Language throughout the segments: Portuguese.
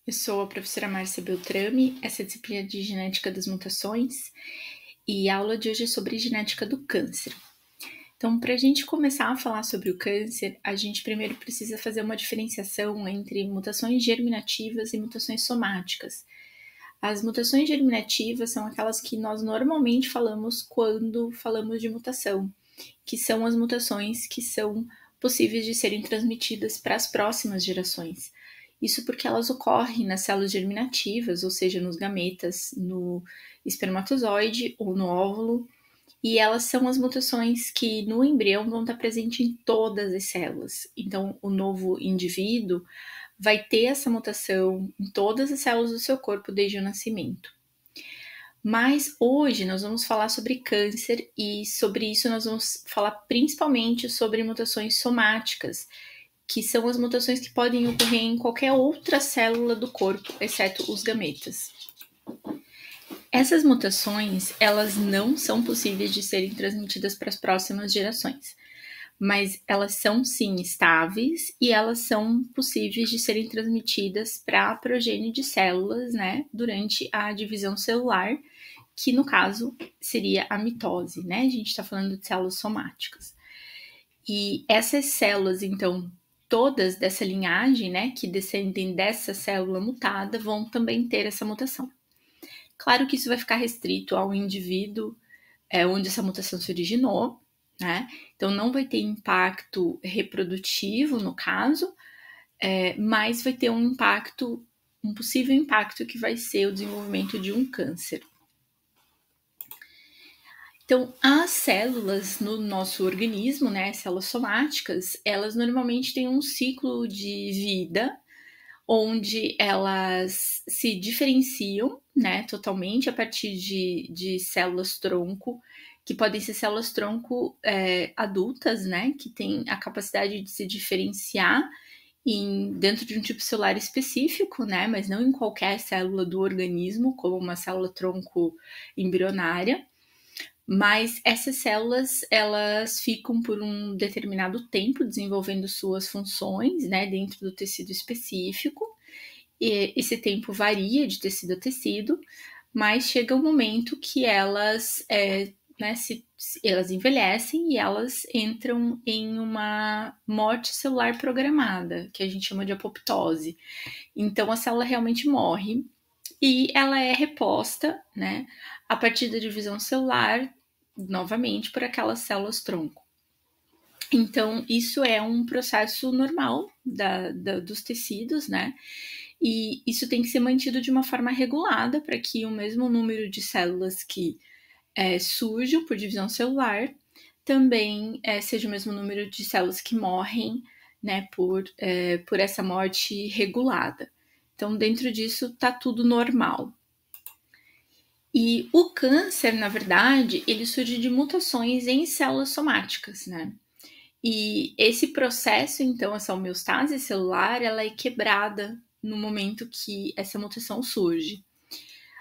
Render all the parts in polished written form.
Eu sou a professora Márcia Beltrame, essa é a disciplina de Genética das Mutações, e a aula de hoje é sobre genética do câncer. Então, para a gente começar a falar sobre o câncer, a gente primeiro precisa fazer uma diferenciação entre mutações germinativas e mutações somáticas. As mutações germinativas são aquelas que nós normalmente falamos quando falamos de mutação, que são as mutações que são possíveis de serem transmitidas para as próximas gerações. Isso porque elas ocorrem nas células germinativas, ou seja, nos gametas, no espermatozoide ou no óvulo, e elas são as mutações que no embrião vão estar presentes em todas as células. Então, o novo indivíduo vai ter essa mutação em todas as células do seu corpo desde o nascimento. Mas hoje nós vamos falar sobre câncer e sobre isso nós vamos falar principalmente sobre mutações somáticas, que são as mutações que podem ocorrer em qualquer outra célula do corpo, exceto os gametas. Essas mutações, elas não são possíveis de serem transmitidas para as próximas gerações, mas elas são sim estáveis e elas são possíveis de serem transmitidas para a progênie de células, né, durante a divisão celular, que no caso seria a mitose, né? A gente está falando de células somáticas. E essas células, então, todas dessa linhagem, né, que descendem dessa célula mutada, vão também ter essa mutação. Claro que isso vai ficar restrito ao indivíduo onde essa mutação se originou, né? Então não vai ter impacto reprodutivo no caso, mas vai ter um possível impacto que vai ser o desenvolvimento de um câncer. Então, as células no nosso organismo, né, células somáticas, elas normalmente têm um ciclo de vida onde elas se diferenciam, né, totalmente a partir de células-tronco, que podem ser células-tronco adultas, né, que têm a capacidade de se diferenciar dentro de um tipo celular específico, né, mas não em qualquer célula do organismo, como uma célula-tronco embrionária. Mas essas células, elas ficam por um determinado tempo desenvolvendo suas funções, né, dentro do tecido específico. E esse tempo varia de tecido a tecido, mas chega um momento que elas, elas envelhecem e elas entram em uma morte celular programada, que a gente chama de apoptose. Então, a célula realmente morre e ela é reposta, né, a partir da divisão celular, novamente, por aquelas células-tronco. Então, isso é um processo normal dos tecidos, né? E isso tem que ser mantido de uma forma regulada para que o mesmo número de células que surjam por divisão celular também seja o mesmo número de células que morrem, né, por essa morte regulada. Então, dentro disso, tá tudo normal. E o câncer, na verdade, ele surge de mutações em células somáticas, né? E esse processo, então, essa homeostase celular, ela é quebrada no momento que essa mutação surge.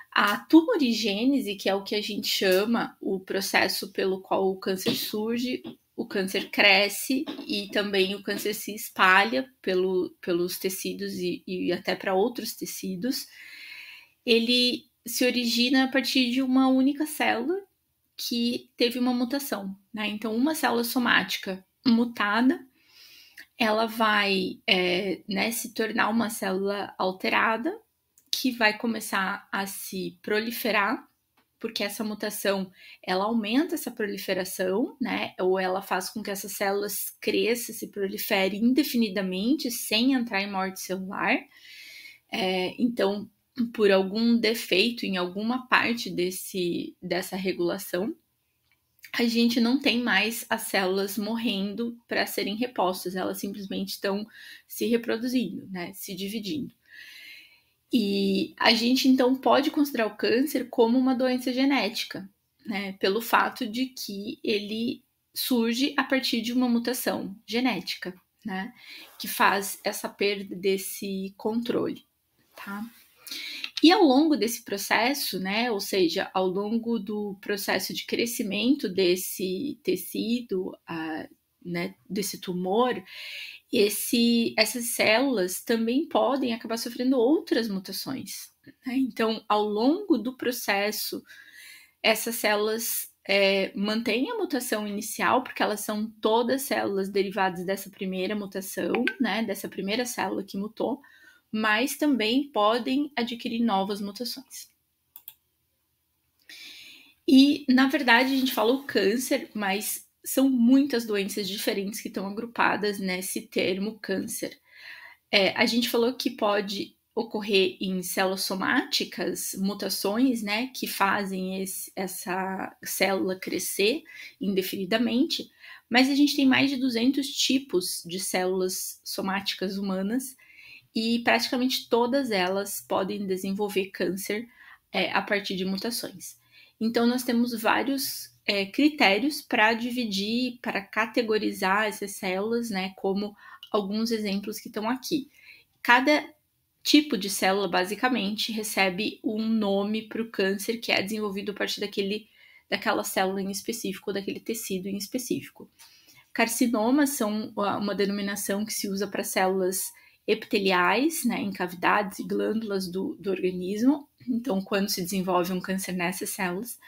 A tumorigênese, que é o que a gente chama o processo pelo qual o câncer surge, o câncer cresce e também o câncer se espalha pelos tecidos e até para outros tecidos, ele se origina a partir de uma única célula que teve uma mutação, né? Então, uma célula somática mutada, ela vai se tornar uma célula alterada que vai começar a se proliferar, porque essa mutação, ela aumenta essa proliferação, né? Ou ela faz com que essas células cresçam, se proliferem indefinidamente, sem entrar em morte celular. Então, por algum defeito em alguma parte dessa regulação, a gente não tem mais as células morrendo para serem repostas, elas simplesmente estão se reproduzindo, né, se dividindo. E a gente, então, pode considerar o câncer como uma doença genética, né, pelo fato de que ele surge a partir de uma mutação genética, né, que faz essa perda desse controle, tá? E ao longo desse processo, né, ou seja, ao longo do processo de crescimento desse tecido, né, desse tumor, essas células também podem acabar sofrendo outras mutações, né? Então, ao longo do processo, essas células mantêm a mutação inicial, porque elas são todas células derivadas dessa primeira mutação, né, dessa primeira célula que mutou, mas também podem adquirir novas mutações. E, na verdade, a gente fala o câncer, mas são muitas doenças diferentes que estão agrupadas nesse termo câncer. A gente falou que pode ocorrer em células somáticas, mutações, né, que fazem essa célula crescer indefinidamente, mas a gente tem mais de 200 tipos de células somáticas humanas e praticamente todas elas podem desenvolver câncer a partir de mutações. Então, nós temos vários critérios para dividir, para categorizar essas células, né, como alguns exemplos que estão aqui. Cada tipo de célula, basicamente, recebe um nome para o câncer que é desenvolvido a partir daquela célula em específico, daquele tecido em específico. Carcinomas são uma denominação que se usa para células epiteliais, né, em cavidades e glândulas do organismo. Então, quando se desenvolve um câncer nessas células.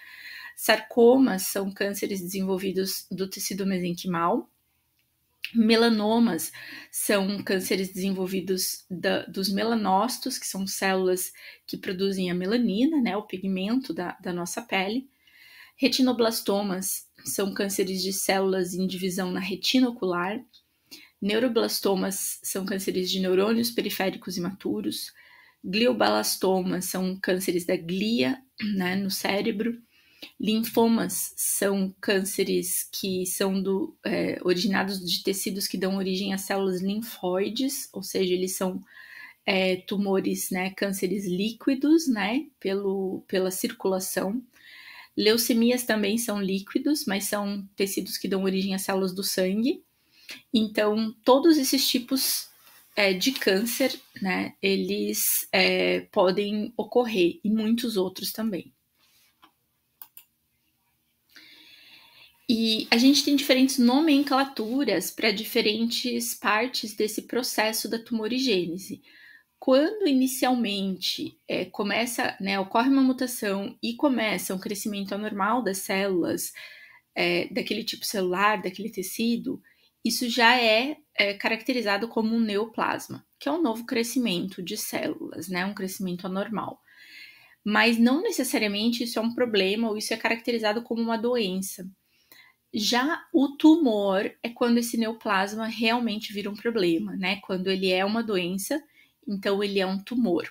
Sarcomas são cânceres desenvolvidos do tecido mesenquimal. Melanomas são cânceres desenvolvidos dos melanócitos, que são células que produzem a melanina, né, o pigmento da nossa pele. Retinoblastomas são cânceres de células em divisão na retina ocular. Neuroblastomas são cânceres de neurônios periféricos imaturos. Glioblastomas são cânceres da glia, né, no cérebro. Linfomas são cânceres que são originados de tecidos que dão origem a células linfóides, ou seja, eles são tumores, né, cânceres líquidos, né, pela circulação. Leucemias também são líquidos, mas são tecidos que dão origem a células do sangue. Então, todos esses tipos de câncer, né, eles podem ocorrer, e muitos outros também. E a gente tem diferentes nomenclaturas para diferentes partes desse processo da tumorigênese. Quando inicialmente começa, né, ocorre uma mutação e começa um crescimento anormal das células, daquele tipo celular, daquele tecido, isso já é caracterizado como um neoplasma, que é um novo crescimento de células, né, um crescimento anormal. Mas não necessariamente isso é um problema ou isso é caracterizado como uma doença. Já o tumor é quando esse neoplasma realmente vira um problema, né? Quando ele é uma doença, então ele é um tumor.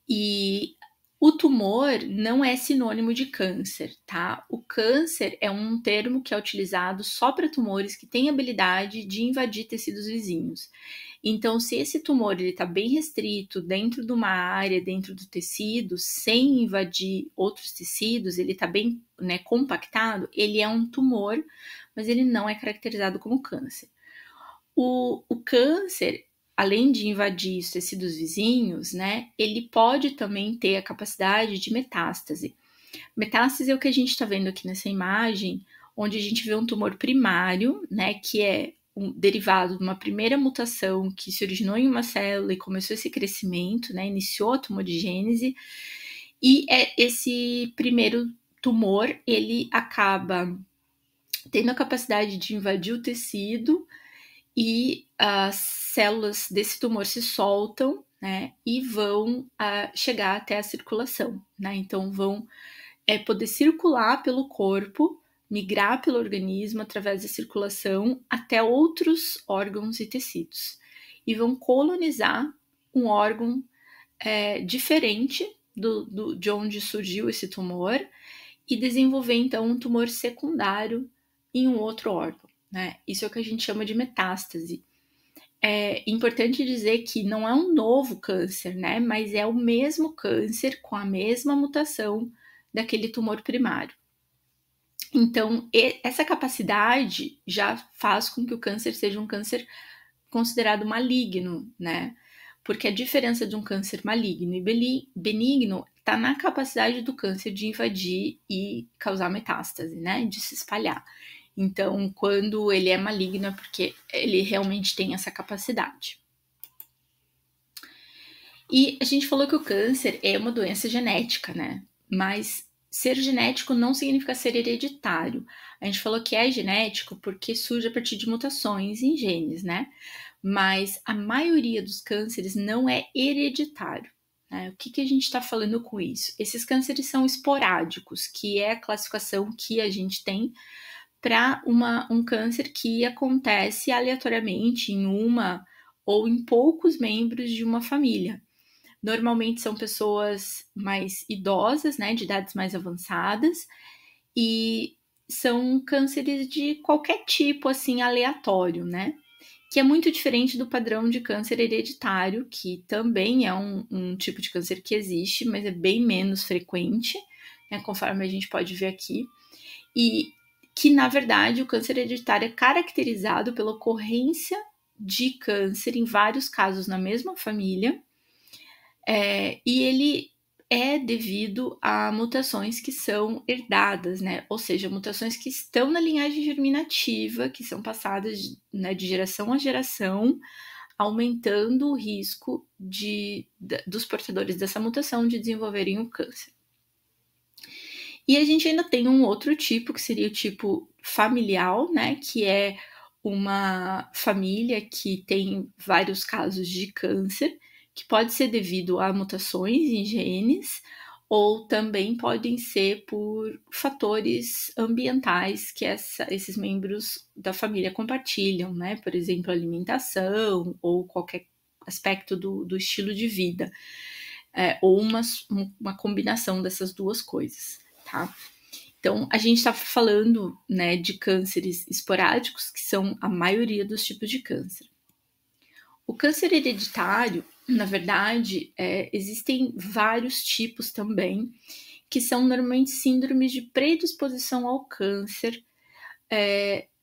E o tumor não é sinônimo de câncer, tá? O câncer é um termo que é utilizado só para tumores que têm habilidade de invadir tecidos vizinhos. Então, se esse tumor está bem restrito dentro de uma área, dentro do tecido, sem invadir outros tecidos, ele está bem, né, compactado, ele é um tumor, mas ele não é caracterizado como câncer. O câncer, além de invadir os tecidos vizinhos, né, ele pode também ter a capacidade de metástase. Metástase é o que a gente está vendo aqui nessa imagem, onde a gente vê um tumor primário, né, que é derivado de uma primeira mutação que se originou em uma célula e começou esse crescimento, né, iniciou a tumorigênese, e esse primeiro tumor, ele acaba tendo a capacidade de invadir o tecido e as células desse tumor se soltam, né, e vão chegar até a circulação, né, então vão poder circular pelo corpo, migrar pelo organismo através da circulação até outros órgãos e tecidos. E vão colonizar um órgão diferente de onde surgiu esse tumor e desenvolver, então, um tumor secundário em um outro órgão, né? Isso é o que a gente chama de metástase. É importante dizer que não é um novo câncer, né? Mas é o mesmo câncer com a mesma mutação daquele tumor primário. Então, essa capacidade já faz com que o câncer seja um câncer considerado maligno, né? Porque a diferença de um câncer maligno e benigno está na capacidade do câncer de invadir e causar metástase, né? De se espalhar. Então, quando ele é maligno é porque ele realmente tem essa capacidade. E a gente falou que o câncer é uma doença genética, né? Mas ser genético não significa ser hereditário. A gente falou que é genético porque surge a partir de mutações em genes, né? Mas a maioria dos cânceres não é hereditário. Né? O que a gente está falando com isso? Esses cânceres são esporádicos, que é a classificação que a gente tem para um câncer que acontece aleatoriamente em uma ou em poucos membros de uma família. Normalmente são pessoas mais idosas, né, de idades mais avançadas, e são cânceres de qualquer tipo, assim, aleatório, né? Que é muito diferente do padrão de câncer hereditário, que também é um tipo de câncer que existe, mas é bem menos frequente, né, conforme a gente pode ver aqui. E que, na verdade, o câncer hereditário é caracterizado pela ocorrência de câncer em vários casos na mesma família, e ele é devido a mutações que são herdadas, né? Ou seja, mutações que estão na linhagem germinativa, que são passadas, né, de geração a geração, aumentando o risco dos portadores dessa mutação de desenvolverem o câncer. E a gente ainda tem um outro tipo, que seria o tipo familiar, né? Que é uma família que tem vários casos de câncer, que pode ser devido a mutações em genes, ou também podem ser por fatores ambientais que esses membros da família compartilham, né? Por exemplo, alimentação ou qualquer aspecto do estilo de vida, ou uma combinação dessas duas coisas, tá? Então, a gente está falando, né, de cânceres esporádicos, que são a maioria dos tipos de câncer. O câncer hereditário, na verdade, existem vários tipos também, que são normalmente síndromes de predisposição ao câncer,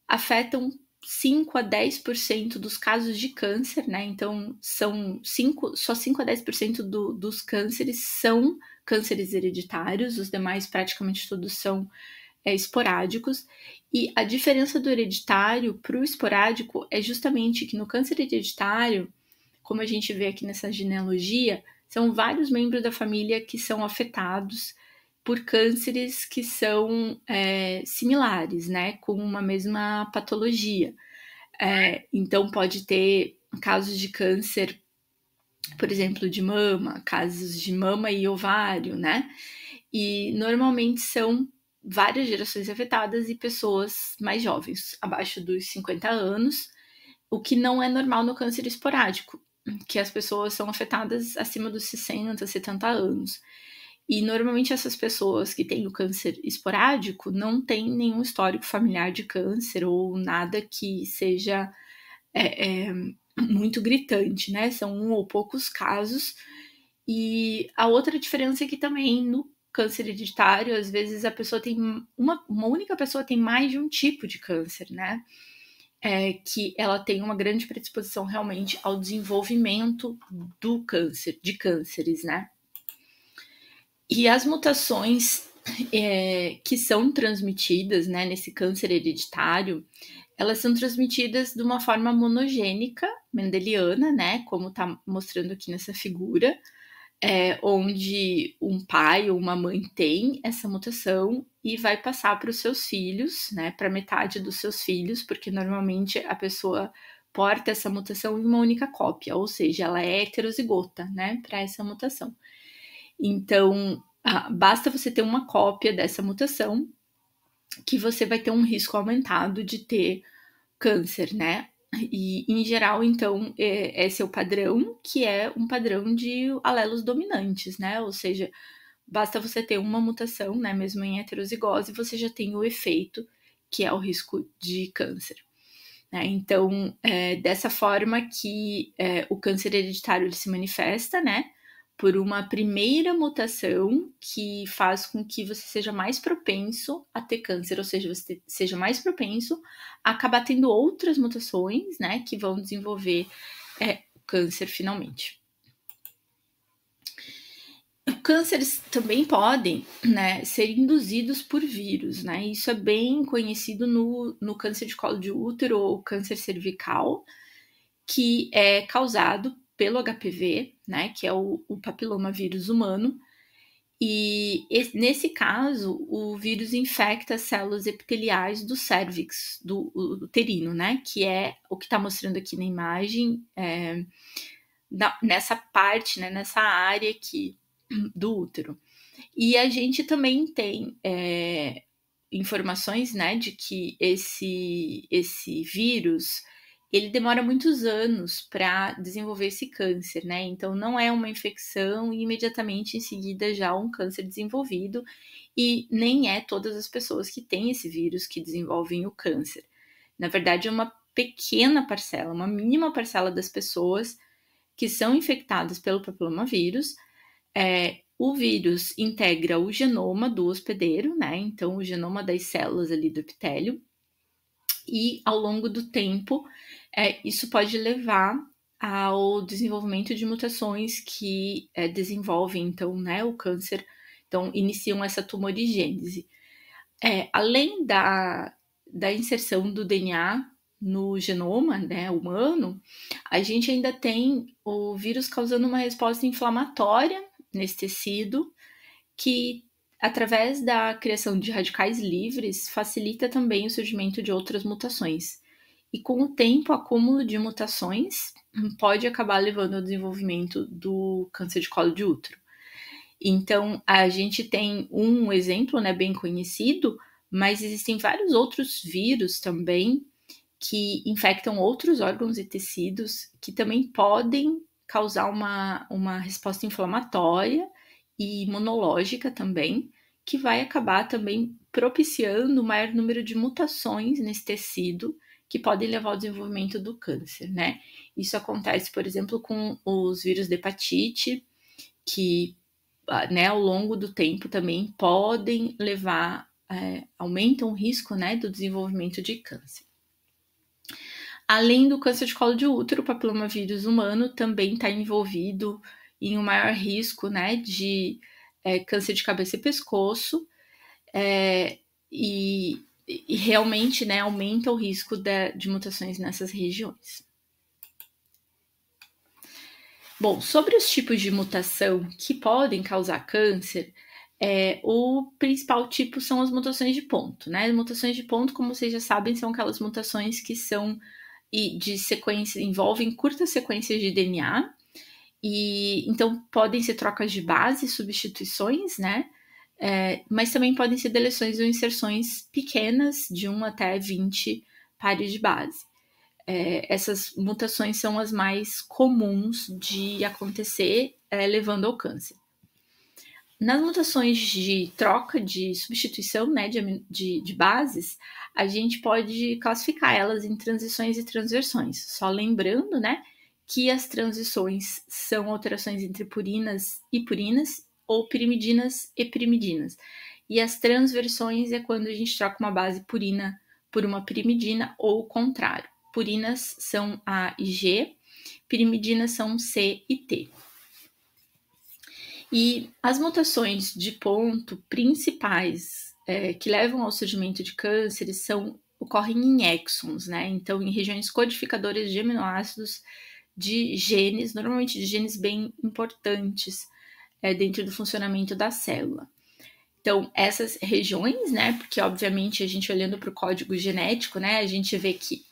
afetam 5 a 10% dos casos de câncer, né? Então, só 5 a 10% dos cânceres são cânceres hereditários, os demais praticamente todos são esporádicos. E a diferença do hereditário para o esporádico é justamente que no câncer hereditário, como a gente vê aqui nessa genealogia, são vários membros da família que são afetados por cânceres que são similares, né, com uma mesma patologia. Então, pode ter casos de câncer, por exemplo, de mama, casos de mama e ovário, né? E normalmente são várias gerações afetadas e pessoas mais jovens, abaixo dos 50 anos, o que não é normal no câncer esporádico, que as pessoas são afetadas acima dos 60, 70 anos. E normalmente essas pessoas que têm o câncer esporádico não têm nenhum histórico familiar de câncer ou nada que seja muito gritante, né? São um ou poucos casos. E a outra diferença é que também no câncer hereditário, às vezes a pessoa tem uma única pessoa tem mais de um tipo de câncer, né? Que ela tem uma grande predisposição realmente ao desenvolvimento do câncer, de cânceres, né? E as mutações que são transmitidas, né, nesse câncer hereditário, elas são transmitidas de uma forma monogênica, mendeliana, né, como está mostrando aqui nessa figura, onde um pai ou uma mãe tem essa mutação e vai passar para os seus filhos, né, para metade dos seus filhos, porque normalmente a pessoa porta essa mutação em uma única cópia, ou seja, ela é heterozigota, né, para essa mutação. Então, basta você ter uma cópia dessa mutação que você vai ter um risco aumentado de ter câncer, né? E, em geral, então, esse é o padrão, que é um padrão de alelos dominantes, né? Ou seja, basta você ter uma mutação, né? Mesmo em heterozigose, você já tem o efeito, que é o risco de câncer. Né? Então, dessa forma que o câncer hereditário ele se manifesta, né? Por uma primeira mutação que faz com que você seja mais propenso a ter câncer, ou seja, você seja mais propenso a acabar tendo outras mutações, né, que vão desenvolver câncer finalmente. Cânceres também podem, né, ser induzidos por vírus, né? Isso é bem conhecido no câncer de colo de útero ou câncer cervical, que é causado pelo HPV, né, que é o papiloma vírus humano. E nesse caso, o vírus infecta as células epiteliais do cérvix, do uterino, né, que é o que está mostrando aqui na imagem, nessa parte, né, nessa área aqui do útero. E a gente também tem informações, né, de que esse vírus ele demora muitos anos para desenvolver esse câncer, né? Então não é uma infecção e imediatamente em seguida já um câncer desenvolvido, e nem é todas as pessoas que têm esse vírus que desenvolvem o câncer. Na verdade, é uma pequena parcela, uma mínima parcela das pessoas que são infectadas pelo papilomavírus. O vírus integra o genoma do hospedeiro, né? Então, o genoma das células ali do epitélio. E ao longo do tempo, isso pode levar ao desenvolvimento de mutações que desenvolvem, então, né, o câncer. Então, iniciam essa tumorigênese. Além da inserção do DNA no genoma, né, humano, a gente ainda tem o vírus causando uma resposta inflamatória nesse tecido, que através da criação de radicais livres facilita também o surgimento de outras mutações. E com o tempo, o acúmulo de mutações pode acabar levando ao desenvolvimento do câncer de colo de útero. Então, a gente tem um exemplo, né, bem conhecido, mas existem vários outros vírus também que infectam outros órgãos e tecidos que também podem causar uma resposta inflamatória e imunológica também, que vai acabar também propiciando o maior número de mutações nesse tecido que podem levar ao desenvolvimento do câncer, né? Isso acontece, por exemplo, com os vírus de hepatite, que, né, ao longo do tempo também podem levar, aumentam o risco, né, do desenvolvimento de câncer. Além do câncer de colo de útero, o papilomavírus humano também está envolvido em um maior risco, né, de câncer de cabeça e pescoço, e realmente, né, aumenta o risco de mutações nessas regiões. Bom, sobre os tipos de mutação que podem causar câncer, o principal tipo são as mutações de ponto, né? As mutações de ponto, como vocês já sabem, são aquelas mutações que são de sequência, envolvem curtas sequências de DNA, e então podem ser trocas de base, substituições, né? Mas também podem ser deleções ou inserções pequenas, de 1 até 20 pares de base. Essas mutações são as mais comuns de acontecer, levando ao câncer. Nas mutações de troca, de substituição, né, de bases, a gente pode classificar elas em transições e transversões. Só lembrando, né, que as transições são alterações entre purinas e purinas, ou pirimidinas e pirimidinas. E as transversões é quando a gente troca uma base purina por uma pirimidina, ou o contrário. Purinas são A e G, pirimidinas são C e T. E as mutações de ponto principais que levam ao surgimento de cânceres ocorrem em exons, né? Então, em regiões codificadoras de aminoácidos de genes, normalmente de genes bem importantes dentro do funcionamento da célula. Então, essas regiões, né? Porque, obviamente, a gente olhando para o código genético, né? A gente vê que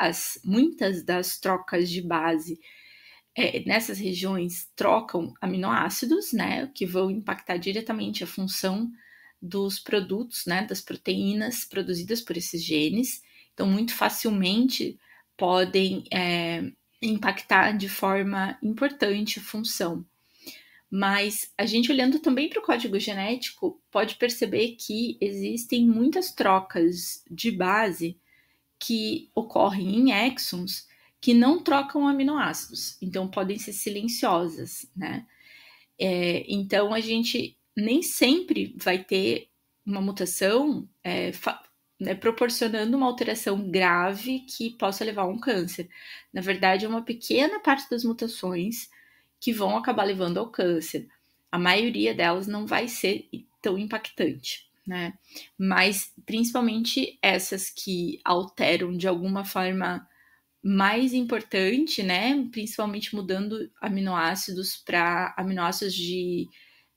muitas das trocas de base nessas regiões trocam aminoácidos, né, que vão impactar diretamente a função dos produtos, né, das proteínas produzidas por esses genes. Então, muito facilmente podem impactar de forma importante a função. Mas a gente olhando também para o código genético pode perceber que existem muitas trocas de base que ocorrem em exons que não trocam aminoácidos, então podem ser silenciosas, né? Então a gente nem sempre vai ter uma mutação né, proporcionando uma alteração grave que possa levar a um câncer. Na verdade, é uma pequena parte das mutações que vão acabar levando ao câncer. a maioria delas não vai ser tão impactante, né? Mas principalmente essas que alteram de alguma forma mais importante, né? Principalmente mudando aminoácidos para aminoácidos de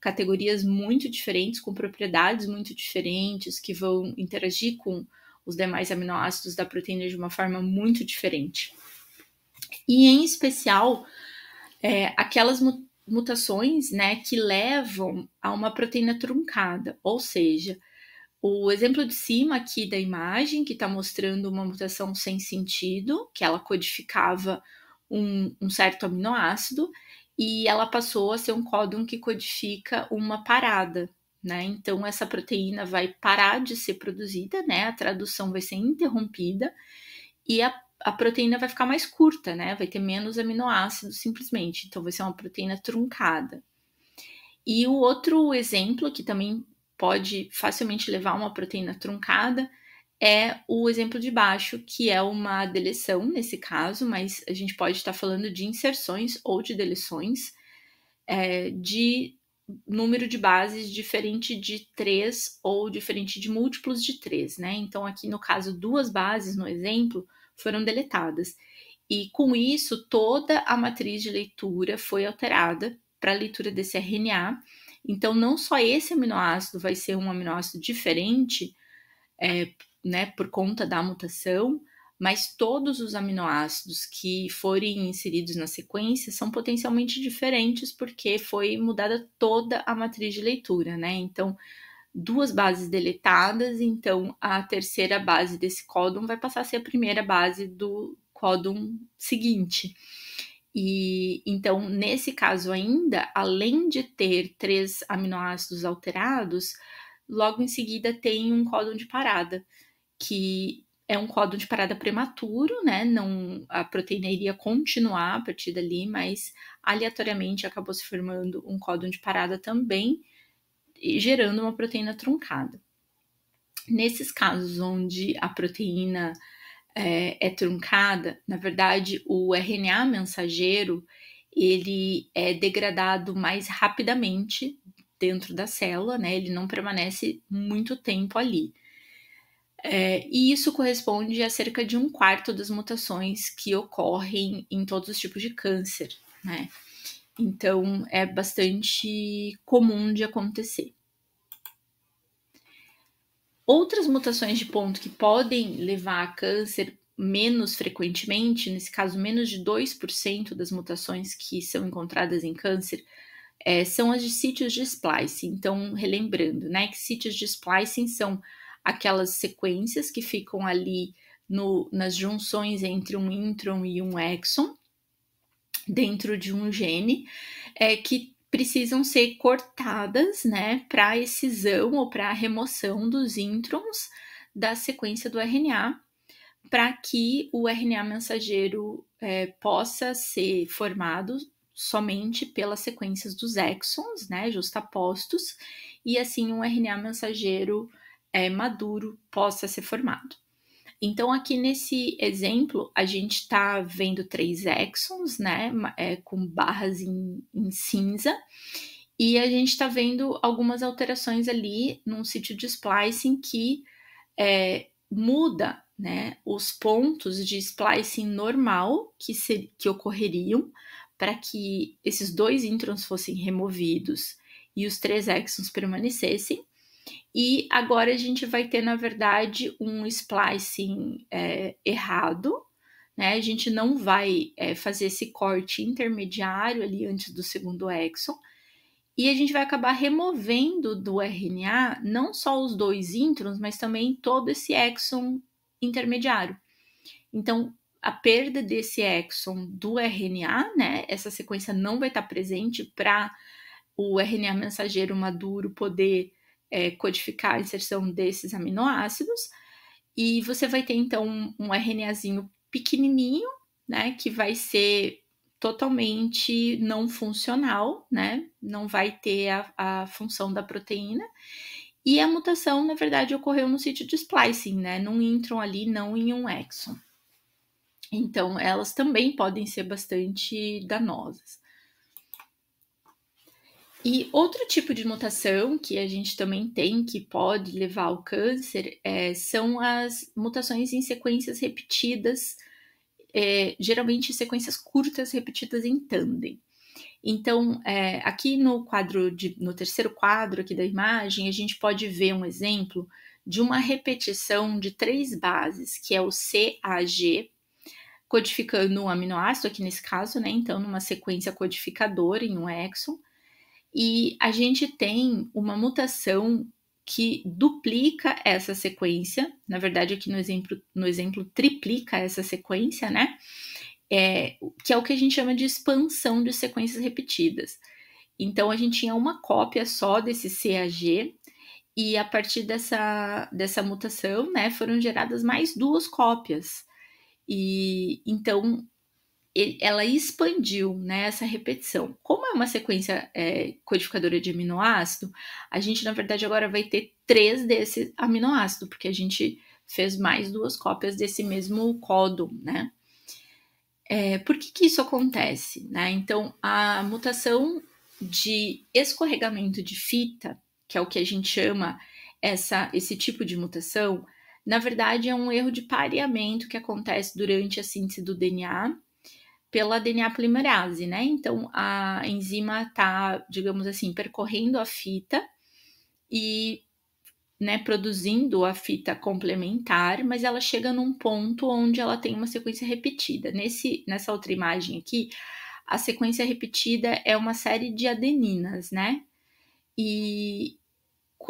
categorias muito diferentes, com propriedades muito diferentes, que vão interagir com os demais aminoácidos da proteína de uma forma muito diferente. E em especial, aquelas mutações, né, que levam a uma proteína truncada, ou seja, o exemplo de cima aqui da imagem, que está mostrando uma mutação sem sentido, que ela codificava um certo aminoácido, e ela passou a ser um códon que codifica uma parada, né? Então, essa proteína vai parar de ser produzida, né? A tradução vai ser interrompida, e a proteína vai ficar mais curta, né? Vai ter menos aminoácidos, simplesmente. Então, vai ser uma proteína truncada. E o outro exemplo, que também pode facilmente levar a uma proteína truncada, é o exemplo de baixo, que é uma deleção nesse caso, mas a gente pode estar falando de inserções ou de deleções de número de bases diferente de 3 ou diferente de múltiplos de 3, né? Então, aqui no caso, 2 bases no exemplo foram deletadas. E com isso, toda a matriz de leitura foi alterada para a leitura desse RNA. Então, não só esse aminoácido vai ser um aminoácido diferente, né, por conta da mutação, mas todos os aminoácidos que forem inseridos na sequência são potencialmente diferentes porque foi mudada toda a matriz de leitura, né? Então, 2 bases deletadas, então a terceira base desse códon vai passar a ser a primeira base do códon seguinte. E então, nesse caso ainda, além de ter 3 aminoácidos alterados, logo em seguida tem um códon de parada, que é um códon de parada prematuro, né? Não, a proteína iria continuar a partir dali, mas aleatoriamente acabou se formando um códon de parada também, gerando uma proteína truncada. Nesses casos onde a proteína é truncada, na verdade, o RNA mensageiro ele é degradado mais rapidamente dentro da célula, né? Ele não permanece muito tempo ali. E isso corresponde a cerca de 1/4 das mutações que ocorrem em todos os tipos de câncer, né? Então, é bastante comum de acontecer. Outras mutações de ponto que podem levar a câncer menos frequentemente, nesse caso, menos de 2% das mutações que são encontradas em câncer, são as de sítios de splicing. Então, relembrando, né, que sítios de splicing são aquelas sequências que ficam ali nas junções entre um intron e um exon, dentro de um gene, que precisam ser cortadas, né, para excisão ou para remoção dos introns da sequência do RNA, para que o RNA mensageiro possa ser formado somente pelas sequências dos exons, né, justapostos, e assim um RNA mensageiro maduro possa ser formado. Então, aqui nesse exemplo, a gente está vendo 3 exons, né, com barras em cinza, e a gente está vendo algumas alterações ali num sítio de splicing que muda, né, os pontos de splicing normal que ocorreriam para que esses 2 introns fossem removidos e os 3 exons permanecessem. E agora a gente vai ter, na verdade, um splicing errado, né? A gente não vai fazer esse corte intermediário ali antes do segundo exon, e a gente vai acabar removendo do RNA não só os 2 introns, mas também todo esse exon intermediário. Então, a perda desse exon do RNA, né? Essa sequência não vai estar presente para o RNA mensageiro maduro poder codificar a inserção desses aminoácidos, e você vai ter então um RNAzinho pequenininho, né, que vai ser totalmente não funcional, né, não vai ter a função da proteína, e a mutação, na verdade, ocorreu no sítio de splicing, né, num intron ali, não em um exon. Então, elas também podem ser bastante danosas. E outro tipo de mutação que a gente também tem, que pode levar ao câncer, são as mutações em sequências repetidas, geralmente sequências curtas repetidas em tandem. Então, aqui no terceiro quadro aqui da imagem, a gente pode ver um exemplo de uma repetição de 3 bases, que é o CAG, codificando um aminoácido, aqui nesse caso, né? Então, numa sequência codificadora em um exon. E a gente tem uma mutação que duplica essa sequência, na verdade aqui no exemplo triplica essa sequência, né? Que é o que a gente chama de expansão de sequências repetidas. Então a gente tinha uma cópia só desse CAG e a partir dessa mutação, né, foram geradas mais 2 cópias. E então ela expandiu, né, essa repetição. Como é uma sequência codificadora de aminoácido, a gente, na verdade, agora vai ter 3 desse aminoácido, porque a gente fez mais 2 cópias desse mesmo códon, né? Por que isso acontece? Né? Então, a mutação de escorregamento de fita, que é o que a gente chama esse tipo de mutação, na verdade é um erro de pareamento que acontece durante a síntese do DNA pela DNA polimerase, né? Então a enzima está, digamos assim, percorrendo a fita e, né, produzindo a fita complementar, mas ela chega num ponto onde ela tem uma sequência repetida. Nessa outra imagem aqui, a sequência repetida é uma série de adeninas, né? E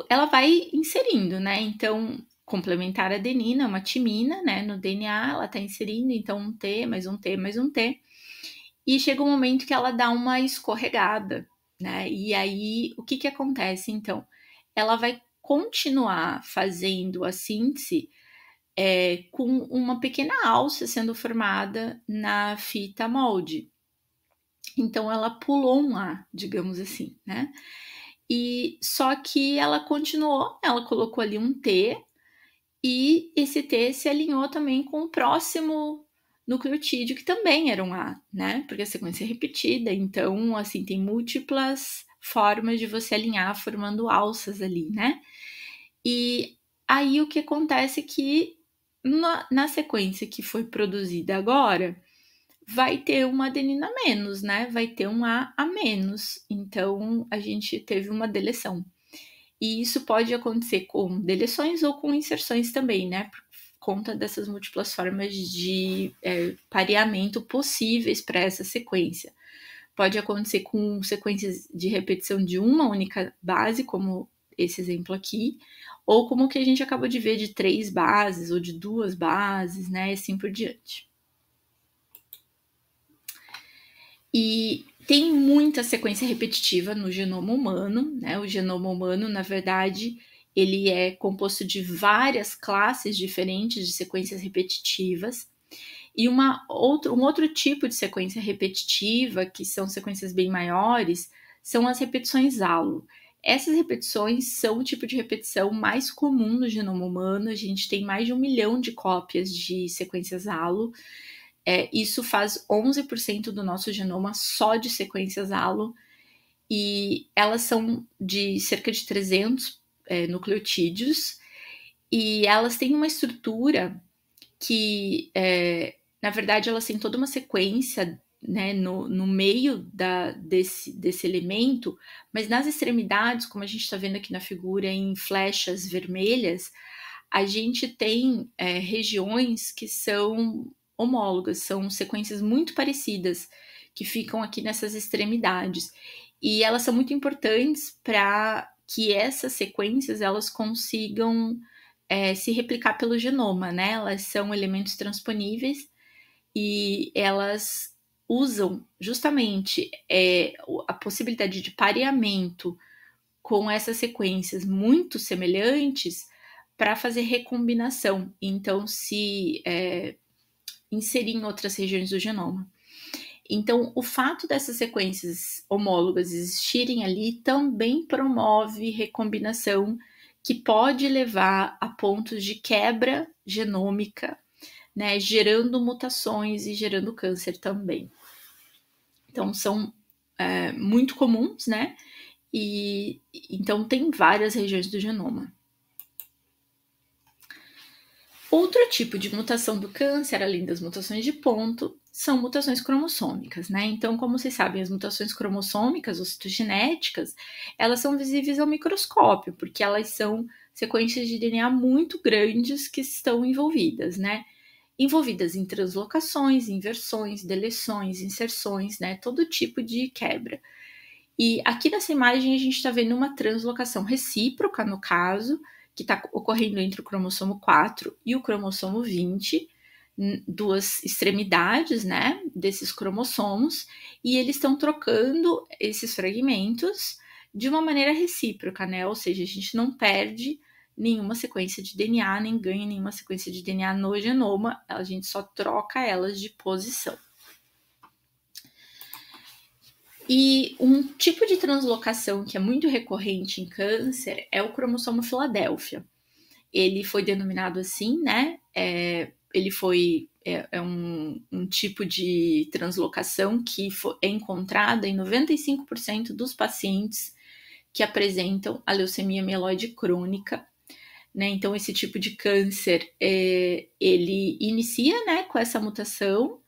ela vai inserindo, né? Então, complementar adenina, uma timina, né? No DNA, ela está inserindo, então um T, mais um T, mais um T. E chega um momento que ela dá uma escorregada, né? E aí, o que acontece, então? Ela vai continuar fazendo a síntese com uma pequena alça sendo formada na fita molde. Então, ela pulou um A, digamos assim, né? E só que ela continuou, ela colocou ali um T, e esse T se alinhou também com o próximo nucleotídeo, que também era um A, né? Porque a sequência é repetida, então, assim, tem múltiplas formas de você alinhar formando alças ali, né? E aí o que acontece é que na sequência que foi produzida agora, vai ter uma adenina a menos, né? Vai ter um A menos. Então, a gente teve uma deleção. E isso pode acontecer com deleções ou com inserções também, né? Por conta dessas múltiplas formas de pareamento possíveis para essa sequência. Pode acontecer com sequências de repetição de uma única base, como esse exemplo aqui, ou como o que a gente acabou de ver de 3 bases ou de 2 bases, né? E assim por diante. E tem muita sequência repetitiva no genoma humano, né? O genoma humano, na verdade, ele é composto de várias classes diferentes de sequências repetitivas. E um outro tipo de sequência repetitiva, que são sequências bem maiores, são as repetições halo. Essas repetições são o tipo de repetição mais comum no genoma humano. A gente tem mais de 1 milhão de cópias de sequências halo. Isso faz 11% do nosso genoma só de sequências halo, e elas são de cerca de 300 nucleotídeos, e elas têm uma estrutura que, na verdade, elas têm toda uma sequência, né, no meio desse elemento, mas nas extremidades, como a gente está vendo aqui na figura, em flechas vermelhas, a gente tem regiões que são homólogas, são sequências muito parecidas que ficam aqui nessas extremidades. E elas são muito importantes para que essas sequências elas consigam se replicar pelo genoma, né? Elas são elementos transponíveis e elas usam justamente a possibilidade de pareamento com essas sequências muito semelhantes para fazer recombinação, então se inserir em outras regiões do genoma. Então, o fato dessas sequências homólogas existirem ali também promove recombinação, que pode levar a pontos de quebra genômica, né, gerando mutações e gerando câncer também. Então, são muito comuns, né? e então tem várias regiões do genoma. Outro tipo de mutação do câncer, além das mutações de ponto, são mutações cromossômicas, né? Então, como vocês sabem, as mutações cromossômicas ou citogenéticas, elas são visíveis ao microscópio, porque elas são sequências de DNA muito grandes que estão envolvidas, né? Envolvidas em translocações, inversões, deleções, inserções, né? Todo tipo de quebra. E aqui nessa imagem a gente está vendo uma translocação recíproca, no caso, que está ocorrendo entre o cromossomo 4 e o cromossomo 20, duas extremidades, né, desses cromossomos, e eles estão trocando esses fragmentos de uma maneira recíproca, né, ou seja, a gente não perde nenhuma sequência de DNA, nem ganha nenhuma sequência de DNA no genoma, a gente só troca elas de posição. E um tipo de translocação que é muito recorrente em câncer é o cromossomo Filadélfia. Ele foi denominado assim, né? Ele foi um tipo de translocação que é encontrada em 95% dos pacientes que apresentam a leucemia mieloide crônica, né? Então, esse tipo de câncer, ele inicia, né, com essa mutação,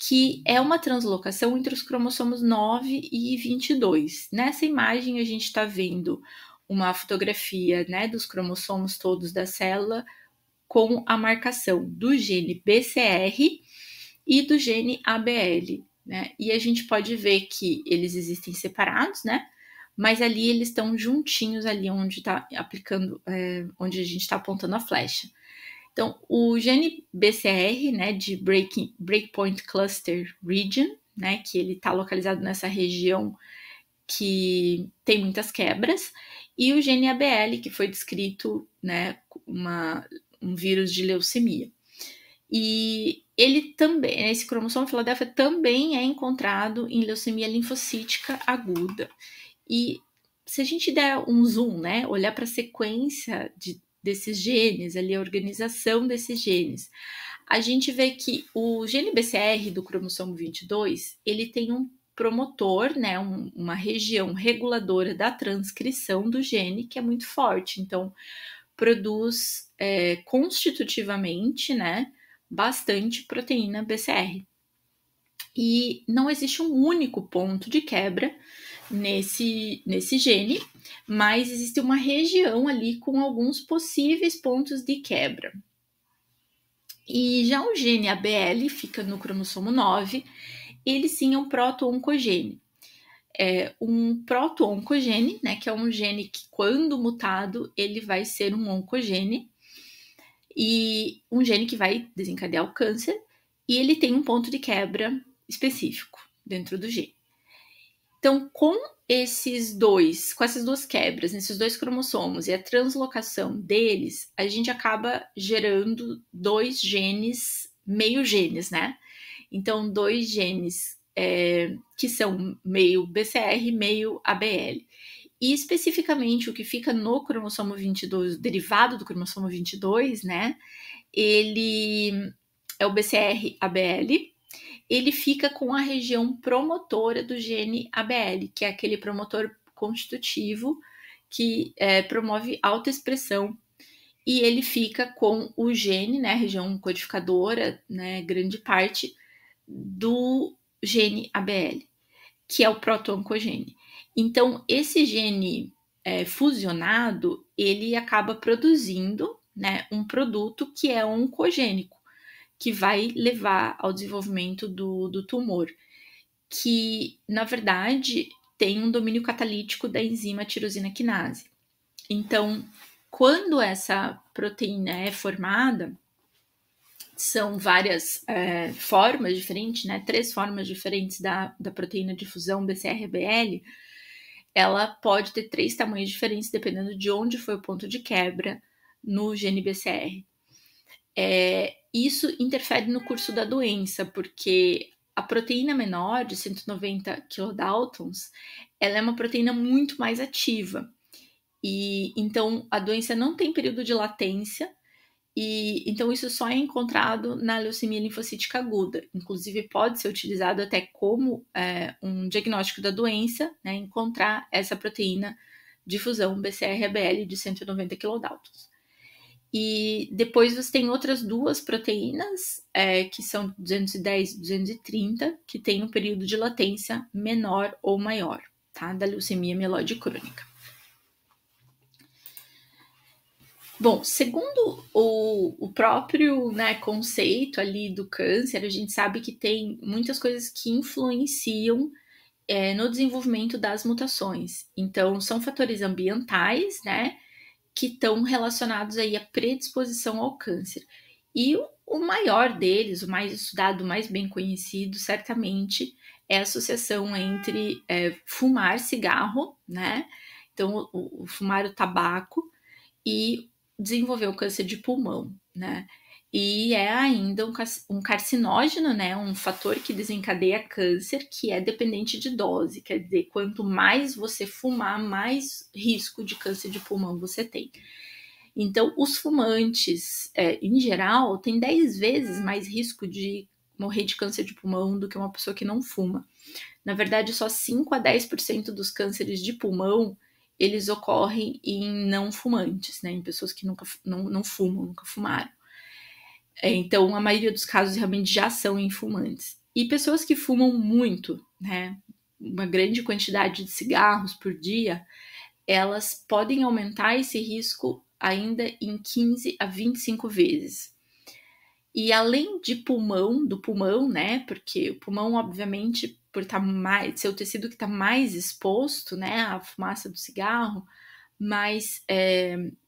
que é uma translocação entre os cromossomos 9 e 22. Nessa imagem, a gente está vendo uma fotografia, né, dos cromossomos todos da célula com a marcação do gene BCR e do gene ABL, né? E a gente pode ver que eles existem separados, né? Mas ali eles estão juntinhos, ali onde está aplicando, onde a gente está apontando a flecha. Então, o gene BCR, né, de Breakpoint Cluster Region, né, que ele está localizado nessa região que tem muitas quebras, e o gene ABL, que foi descrito, né, um vírus de leucemia. E ele também, esse cromossomo Filadélfia também é encontrado em leucemia linfocítica aguda. E se a gente der um zoom, né, olhar para a sequência desses genes, ali a organização desses genes, a gente vê que o gene BCR do cromossomo 22, ele tem um promotor, né, uma região reguladora da transcrição do gene que é muito forte, então produz constitutivamente, né, bastante proteína BCR. E não existe um único ponto de quebra nesse gene, mas existe uma região ali com alguns possíveis pontos de quebra. E já o gene ABL fica no cromossomo 9, ele sim é um proto-oncogene. É um proto-oncogene, né, que é um gene que, quando mutado, ele vai ser um oncogene, e um gene que vai desencadear o câncer, e ele tem um ponto de quebra específico dentro do gene. Então, com essas duas quebras, nesses dois cromossomos e a translocação deles, a gente acaba gerando dois genes, meio genes, né? Então, dois genes que são meio BCR, meio ABL. E especificamente o que fica no cromossomo 22, derivado do cromossomo 22, né? Ele é o BCR-ABL. Ele fica com a região promotora do gene ABL, que é aquele promotor constitutivo que promove autoexpressão, e ele fica com o gene, né, a região codificadora, né, grande parte do gene ABL, que é o proto-oncogene. Então, esse gene fusionado, ele acaba produzindo, né, um produto que é oncogênico, que vai levar ao desenvolvimento do tumor, que, na verdade, tem um domínio catalítico da enzima tirosina quinase. Então, quando essa proteína é formada, são várias formas diferentes, né? 3 formas diferentes da proteína de fusão BCR-ABL. Ela pode ter 3 tamanhos diferentes, dependendo de onde foi o ponto de quebra no gene BCR. Isso interfere no curso da doença, porque a proteína menor, de 190 kilodaltons, ela é uma proteína muito mais ativa. E então a doença não tem período de latência, E então isso só é encontrado na leucemia linfocítica aguda. Inclusive pode ser utilizado até como um diagnóstico da doença, né, encontrar essa proteína de fusão BCR-ABL de 190 kilodaltons. E depois você tem outras duas proteínas, que são 210 e 230, que tem um período de latência menor ou maior, tá? Da leucemia mieloide crônica. Bom, segundo o próprio, né, conceito ali do câncer, a gente sabe que tem muitas coisas que influenciam no desenvolvimento das mutações. Então, são fatores ambientais, né, que estão relacionados aí à predisposição ao câncer. E o maior deles, o mais estudado, o mais bem conhecido, certamente, é a associação entre fumar cigarro, né, então o fumar o tabaco e desenvolver o câncer de pulmão, né? E é ainda um carcinógeno, né? Um fator que desencadeia câncer, que é dependente de dose. Quer dizer, quanto mais você fumar, mais risco de câncer de pulmão você tem. Então, os fumantes, em geral, têm 10 vezes mais risco de morrer de câncer de pulmão do que uma pessoa que não fuma. Na verdade, só 5 a 10% dos cânceres de pulmão eles ocorrem em não fumantes, né? Em pessoas que não fumam, nunca fumaram. Então, a maioria dos casos realmente já são em fumantes. E pessoas que fumam muito, né? Uma grande quantidade de cigarros por dia, elas podem aumentar esse risco ainda em 15 a 25 vezes. E além de do pulmão, né? Porque o pulmão, obviamente, por ser o tecido que está mais exposto, né, à fumaça do cigarro, mas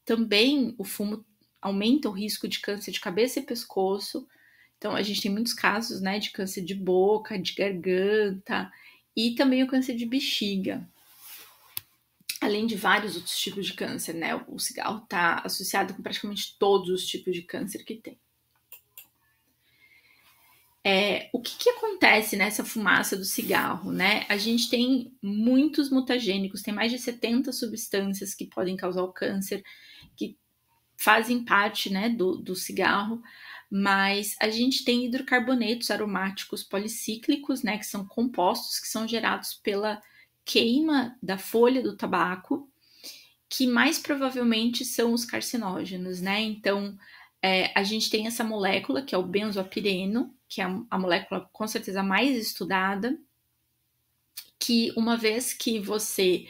também o fumo aumenta o risco de câncer de cabeça e pescoço. Então, a gente tem muitos casos, né, de câncer de boca, de garganta e também o câncer de bexiga. Além de vários outros tipos de câncer, né? O cigarro está associado com praticamente todos os tipos de câncer que tem. O que acontece nessa fumaça do cigarro, né? A gente tem muitos mutagênicos, tem mais de 70 substâncias que podem causar o câncer, que fazem parte, né, do cigarro, mas a gente tem hidrocarbonetos aromáticos policíclicos, né, que são compostos que são gerados pela queima da folha do tabaco, que mais provavelmente são os carcinógenos, né? Então, a gente tem essa molécula, que é o benzoapireno, que é a molécula com certeza mais estudada, que uma vez que você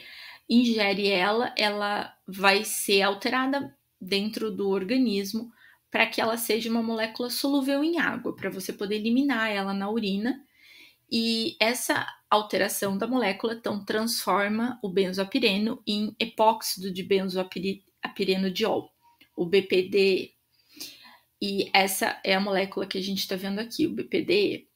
ingere ela vai ser alterada dentro do organismo para que ela seja uma molécula solúvel em água, para você poder eliminar ela na urina. E essa alteração da molécula então transforma o benzoapireno em epóxido de benzoapireno-diol, o BPDE. E essa é a molécula que a gente está vendo aqui, o BPDE.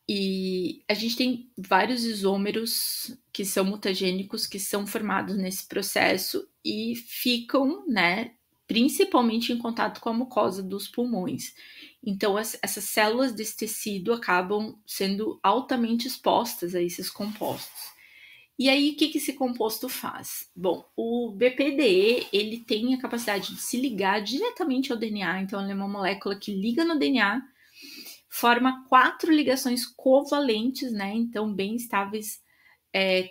E a gente tem vários isômeros que são mutagênicos, que são formados nesse processo e ficam, né, principalmente em contato com a mucosa dos pulmões. Então, essas células desse tecido acabam sendo altamente expostas a esses compostos. E aí, o que esse composto faz? Bom, o BPDE, ele tem a capacidade de se ligar diretamente ao DNA, então ele é uma molécula que liga no DNA, forma 4 ligações covalentes, né, então bem estáveis,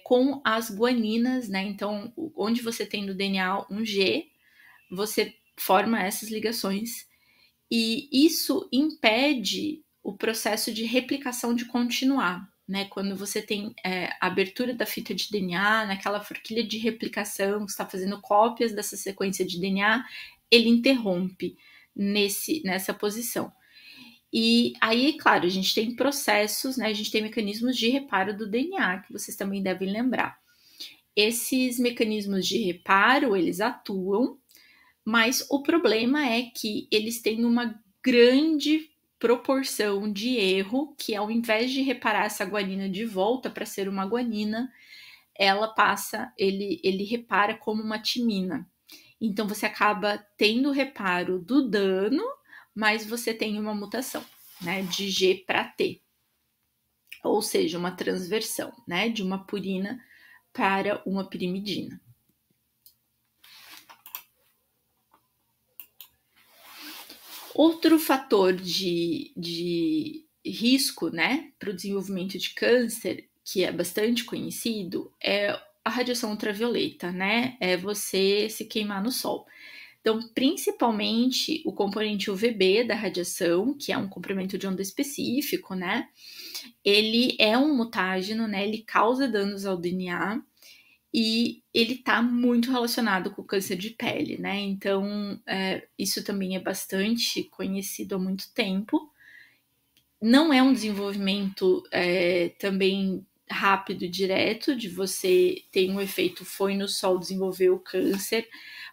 com as guaninas, né, então onde você tem no DNA um G, você forma essas ligações, e isso impede o processo de replicação de continuar, né? Quando você tem a abertura da fita de DNA, naquela forquilha de replicação, que está fazendo cópias dessa sequência de DNA, ele interrompe nessa posição. E aí, claro, a gente tem processos, né? A gente tem mecanismos de reparo do DNA, que vocês também devem lembrar. Esses mecanismos de reparo, eles atuam, mas o problema é que eles têm uma grande proporção de erro, que ao invés de reparar essa guanina de volta para ser uma guanina, ele repara como uma timina. Então você acaba tendo reparo do dano, mas você tem uma mutação, né, de G para T. Ou seja, uma transversão, né, de uma purina para uma pirimidina. Outro fator de risco, né, para o desenvolvimento de câncer, que é bastante conhecido, é a radiação ultravioleta, né? É você se queimar no sol. Então, principalmente o componente UVB da radiação, que é um comprimento de onda específico, né? Ele é um mutágeno, né? Ele causa danos ao DNA e ele está muito relacionado com o câncer de pele, né? Então, isso também é bastante conhecido há muito tempo. Não é um desenvolvimento também rápido e direto, de você ter um efeito, foi no sol, desenvolver o câncer,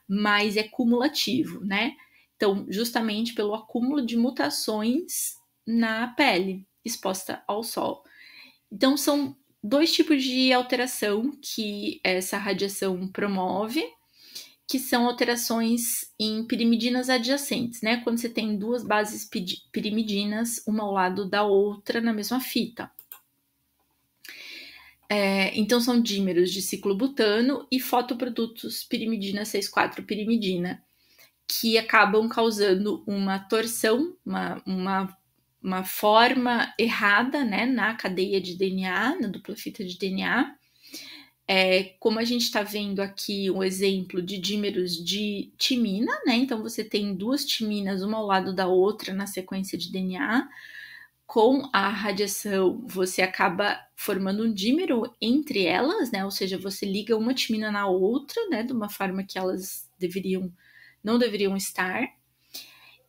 mas é cumulativo, né? Então, justamente pelo acúmulo de mutações na pele exposta ao sol. Então, são dois tipos de alteração que essa radiação promove, que são alterações em pirimidinas adjacentes, né? Quando você tem duas bases pirimidinas, uma ao lado da outra na mesma fita. Então, são dímeros de ciclobutano e fotoprodutos pirimidina 6,4-pirimidina, que acabam causando uma torção, uma forma errada, né, na cadeia de DNA, na dupla fita de DNA. Como a gente está vendo aqui um exemplo de dímeros de timina, né? Então você tem duas timinas, uma ao lado da outra na sequência de DNA. Com a radiação, você acaba formando um dímero entre elas, né? Ou seja, você liga uma timina na outra, né? De uma forma que elas não deveriam estar.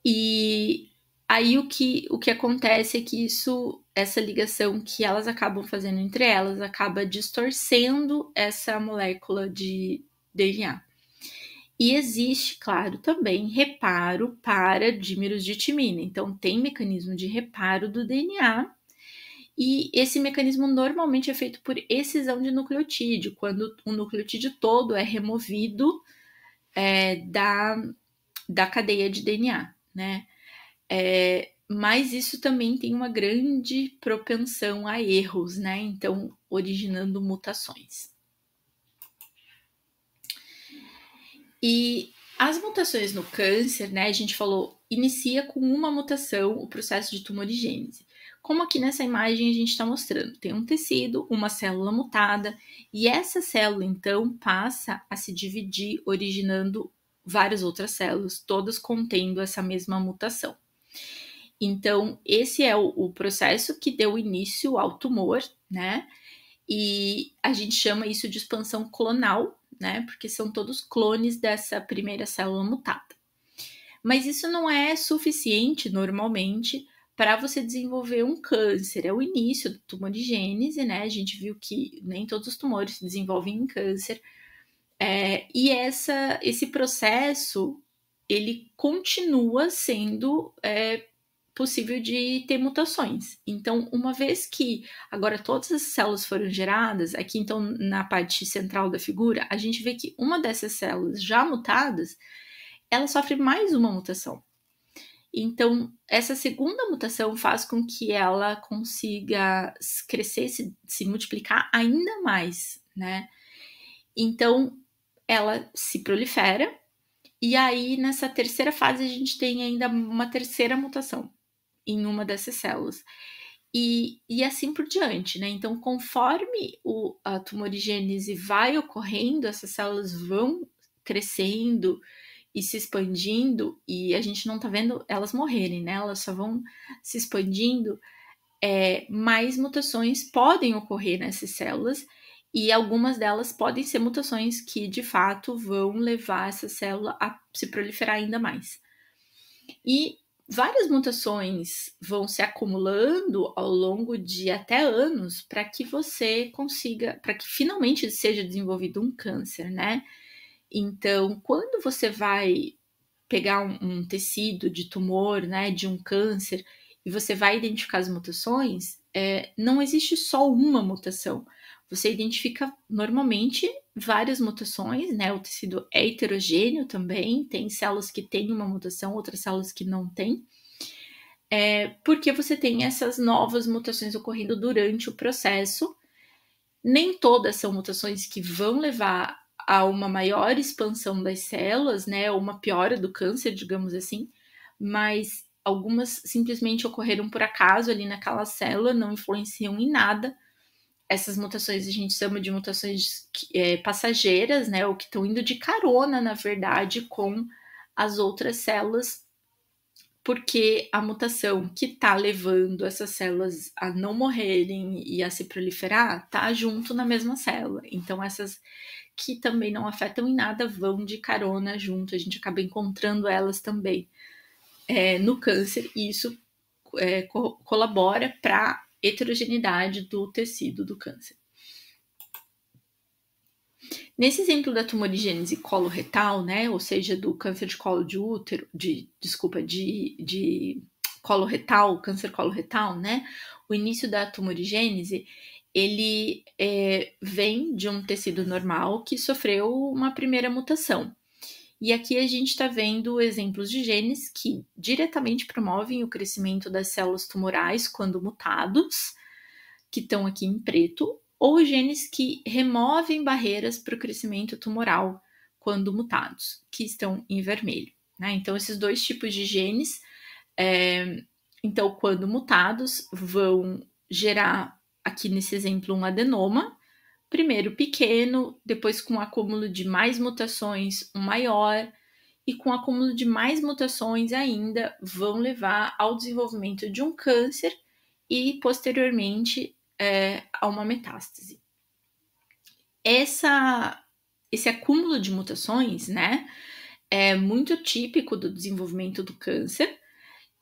E aí o que acontece é que essa ligação que elas acabam fazendo entre elas acaba distorcendo essa molécula de DNA. E existe, claro, também reparo para dímeros de timina. Então, tem mecanismo de reparo do DNA. E esse mecanismo normalmente é feito por excisão de nucleotídeo, quando o nucleotídeo todo é removido da cadeia de DNA, né? Mas isso também tem uma grande propensão a erros, né? Então, originando mutações. E as mutações no câncer, né? A gente falou, inicia com uma mutação o processo de tumorigênese. Como aqui nessa imagem a gente está mostrando, tem um tecido, uma célula mutada, e essa célula, então, passa a se dividir, originando várias outras células, todas contendo essa mesma mutação. Então, esse é o processo que deu início ao tumor, né? E a gente chama isso de expansão clonal, né? Porque são todos clones dessa primeira célula mutada. Mas isso não é suficiente, normalmente, para você desenvolver um câncer. É o início da tumorigênese, né? A gente viu que nem todos os tumores se desenvolvem em câncer. E esse processo, ele continua sendo possível de ter mutações. Então, uma vez que agora todas as células foram geradas, aqui então na parte central da figura, a gente vê que uma dessas células já mutadas, ela sofre mais uma mutação. Então, essa segunda mutação faz com que ela consiga crescer, se multiplicar ainda mais, né? Então, ela se prolifera, e aí nessa terceira fase a gente tem ainda uma terceira mutação em uma dessas células. E assim por diante, né? Então, conforme a tumorigênese vai ocorrendo, essas células vão crescendo e se expandindo, e a gente não tá vendo elas morrerem, né? Elas só vão se expandindo. Mais mutações podem ocorrer nessas células, e algumas delas podem ser mutações que, de fato, vão levar essa célula a se proliferar ainda mais. E várias mutações vão se acumulando ao longo de até anos para que você consiga, para que finalmente seja desenvolvido um câncer, né? Então, quando você vai pegar um tecido de tumor, né, de um câncer, e você vai identificar as mutações, não existe só uma mutação. Você identifica normalmente várias mutações, né? O tecido é heterogêneo também, tem células que têm uma mutação, outras células que não têm. Porque você tem essas novas mutações ocorrendo durante o processo. Nem todas são mutações que vão levar a uma maior expansão das células, né? Ou uma piora do câncer, digamos assim. Mas algumas simplesmente ocorreram por acaso ali naquela célula, não influenciam em nada. Essas mutações a gente chama de mutações passageiras, né, ou que estão indo de carona, na verdade, com as outras células, porque a mutação que está levando essas células a não morrerem e a se proliferar está junto na mesma célula. Então, essas que também não afetam em nada vão de carona junto, a gente acaba encontrando elas também no câncer, e isso colabora para a heterogeneidade do tecido do câncer. Nesse exemplo da tumorigênese coloretal, né, ou seja, do câncer de colo de útero, de coloretal, câncer coloretal, né, o início da tumorigênese, ele vem de um tecido normal que sofreu uma primeira mutação. E aqui a gente está vendo exemplos de genes que diretamente promovem o crescimento das células tumorais quando mutados, que estão aqui em preto, ou genes que removem barreiras para o crescimento tumoral quando mutados, que estão em vermelho, né? Então, esses dois tipos de genes, então, quando mutados, vão gerar, aqui nesse exemplo, um adenoma, primeiro pequeno, depois com acúmulo de mais mutações, um maior, e com acúmulo de mais mutações ainda, vão levar ao desenvolvimento de um câncer e, posteriormente, a uma metástase. Esse acúmulo de mutações, né, é muito típico do desenvolvimento do câncer,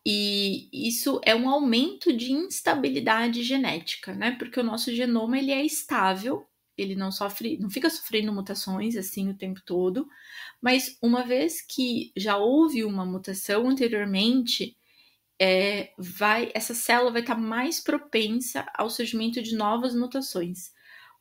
e isso é um aumento de instabilidade genética, né, porque o nosso genoma ele é estável, ele não fica sofrendo mutações assim o tempo todo, mas uma vez que já houve uma mutação anteriormente, essa célula vai estar mais propensa ao surgimento de novas mutações,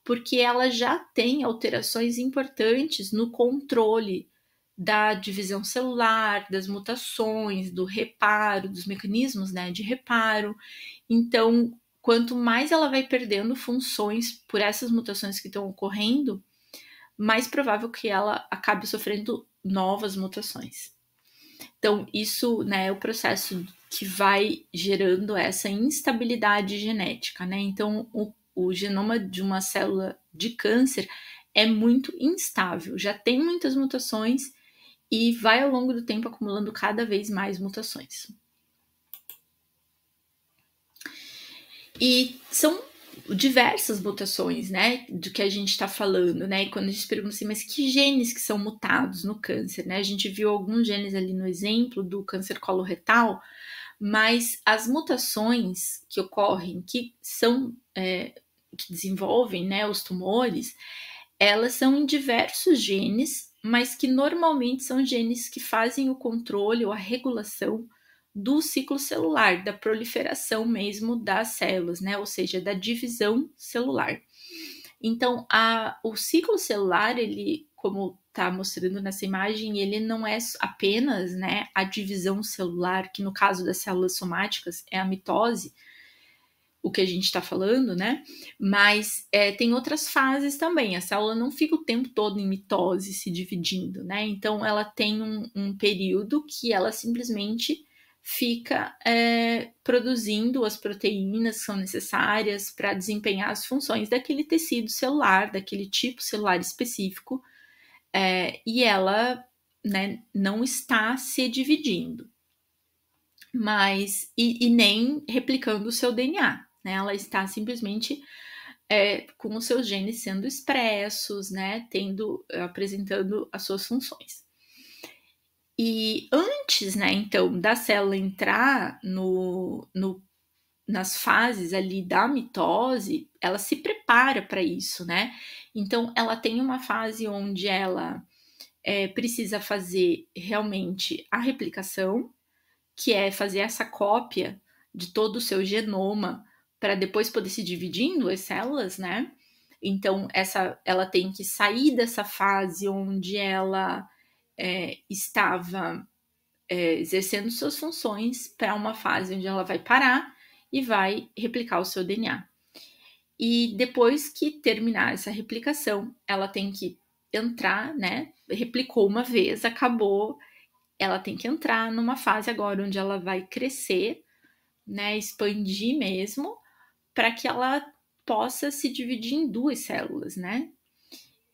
porque ela já tem alterações importantes no controle da divisão celular, das mutações, do reparo, dos mecanismos, né, de reparo. Então, quanto mais ela vai perdendo funções por essas mutações que estão ocorrendo, mais provável que ela acabe sofrendo novas mutações. Então, isso, né, é o processo que vai gerando essa instabilidade genética, né? Então, o genoma de uma célula de câncer é muito instável, já tem muitas mutações e vai ao longo do tempo acumulando cada vez mais mutações. E são diversas mutações, né, do que a gente está falando, né, e quando a gente pergunta assim, mas que genes que são mutados no câncer, né, a gente viu alguns genes ali no exemplo do câncer coloretal, mas as mutações que ocorrem, que são, que desenvolvem, né, os tumores, elas são em diversos genes, mas que normalmente são genes que fazem o controle ou a regulação do ciclo celular, da proliferação mesmo das células, né? Ou seja, da divisão celular. Então, o ciclo celular, ele, como está mostrando nessa imagem, ele não é apenas, né, a divisão celular, que no caso das células somáticas é a mitose, o que a gente está falando, né? Mas tem outras fases também. A célula não fica o tempo todo em mitose se dividindo, né? Então, ela tem um período que ela simplesmente fica produzindo as proteínas que são necessárias para desempenhar as funções daquele tecido celular, daquele tipo celular específico, e ela, né, não está se dividindo, mas e nem replicando o seu DNA, né? Ela está simplesmente com os seus genes sendo expressos, né, apresentando as suas funções. E antes, né, então, da célula entrar nas fases ali da mitose, ela se prepara para isso, né? Então, ela tem uma fase onde ela precisa fazer realmente a replicação, que é fazer essa cópia de todo o seu genoma para depois poder se dividir em duas células, né? Então, ela tem que sair dessa fase onde ela estava exercendo suas funções para uma fase onde ela vai parar e vai replicar o seu DNA. E depois que terminar essa replicação, ela tem que entrar, né? Replicou uma vez, acabou, ela tem que entrar numa fase agora onde ela vai crescer, né, expandir mesmo, para que ela possa se dividir em 2 células, né?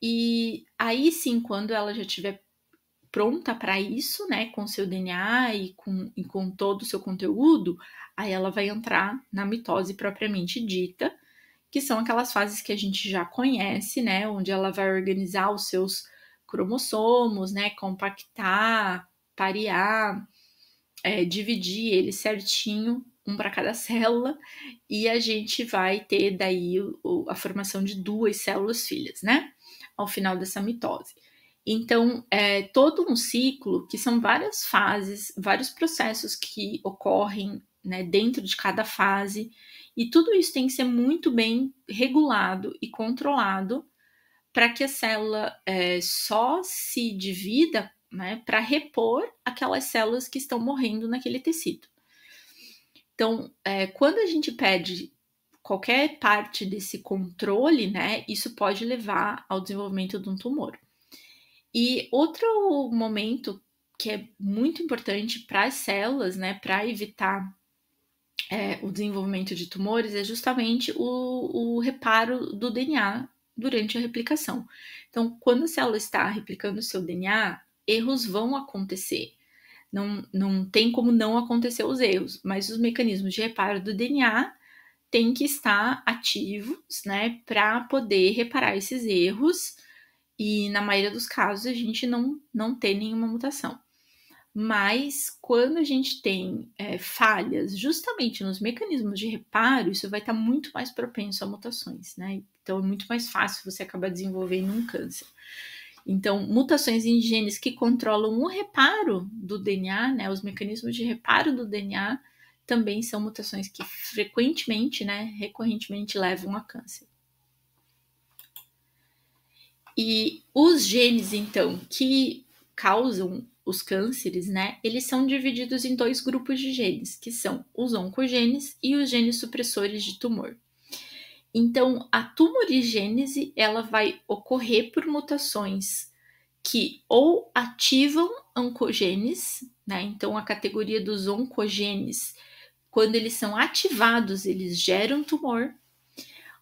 E aí sim, quando ela já estiver pronta para isso, né, com seu DNA e com todo o seu conteúdo, aí ela vai entrar na mitose propriamente dita, que são aquelas fases que a gente já conhece, né, onde ela vai organizar os seus cromossomos, né, compactar, parear, dividir eles certinho, um para cada célula, e a gente vai ter daí a formação de 2 células filhas, né, ao final dessa mitose. Então, é todo um ciclo que são várias fases, vários processos que ocorrem, né, dentro de cada fase, e tudo isso tem que ser muito bem regulado e controlado para que a célula só se divida, né, para repor aquelas células que estão morrendo naquele tecido. Então, quando a gente perde qualquer parte desse controle, né, isso pode levar ao desenvolvimento de um tumor. E outro momento que é muito importante para as células, né, para evitar o desenvolvimento de tumores, é justamente o reparo do DNA durante a replicação. Então, quando a célula está replicando o seu DNA, erros vão acontecer. Não tem como não acontecer os erros, mas os mecanismos de reparo do DNA têm que estar ativos, né, para poder reparar esses erros. E na maioria dos casos a gente não tem nenhuma mutação. Mas quando a gente tem falhas justamente nos mecanismos de reparo, isso vai estar muito mais propenso a mutações, né? Então é muito mais fácil você acabar desenvolvendo um câncer. Então, mutações em genes que controlam o reparo do DNA, né? Os mecanismos de reparo do DNA também são mutações que frequentemente, né, recorrentemente levam a câncer. E os genes, então, que causam os cânceres, né, eles são divididos em 2 grupos de genes, que são os oncogenes e os genes supressores de tumor. Então, a tumorigênese, ela vai ocorrer por mutações que ou ativam oncogenes, né, então a categoria dos oncogenes, quando eles são ativados, eles geram tumor,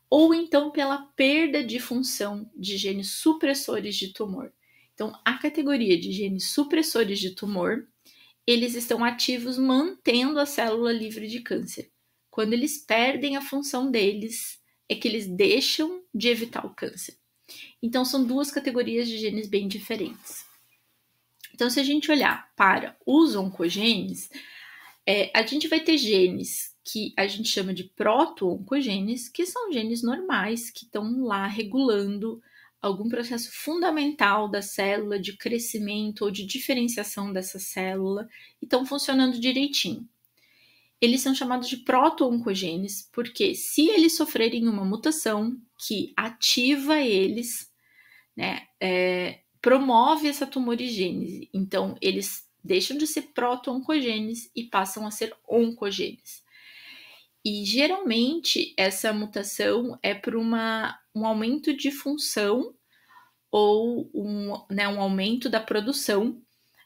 ou então pela perda de função de genes supressores de tumor. Então, a categoria de genes supressores de tumor, eles estão ativos mantendo a célula livre de câncer. Quando eles perdem a função deles, é que eles deixam de evitar o câncer. Então, são 2 categorias de genes bem diferentes. Então, se a gente olhar para os oncogenes, a gente vai ter genes que a gente chama de proto-oncogenes, que são genes normais, que estão lá regulando algum processo fundamental da célula de crescimento ou de diferenciação dessa célula e estão funcionando direitinho. Eles são chamados de proto-oncogenes porque se eles sofrerem uma mutação que ativa eles, né, promove essa tumorigênese. Então, eles deixam de ser proto-oncogenes e passam a ser oncogenes. E geralmente essa mutação é por um aumento de função ou um aumento da produção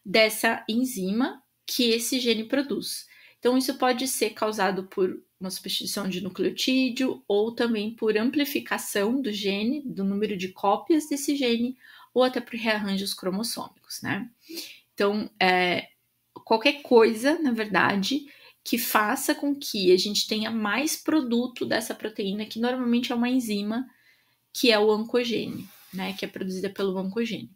dessa enzima que esse gene produz. Então, isso pode ser causado por uma substituição de nucleotídeo ou também por amplificação do gene, do número de cópias desse gene, ou até por rearranjos cromossômicos, né? Então, qualquer coisa, na verdade, que faça com que a gente tenha mais produto dessa proteína, que normalmente é uma enzima, que é o oncogene, né? Que é produzida pelo oncogene.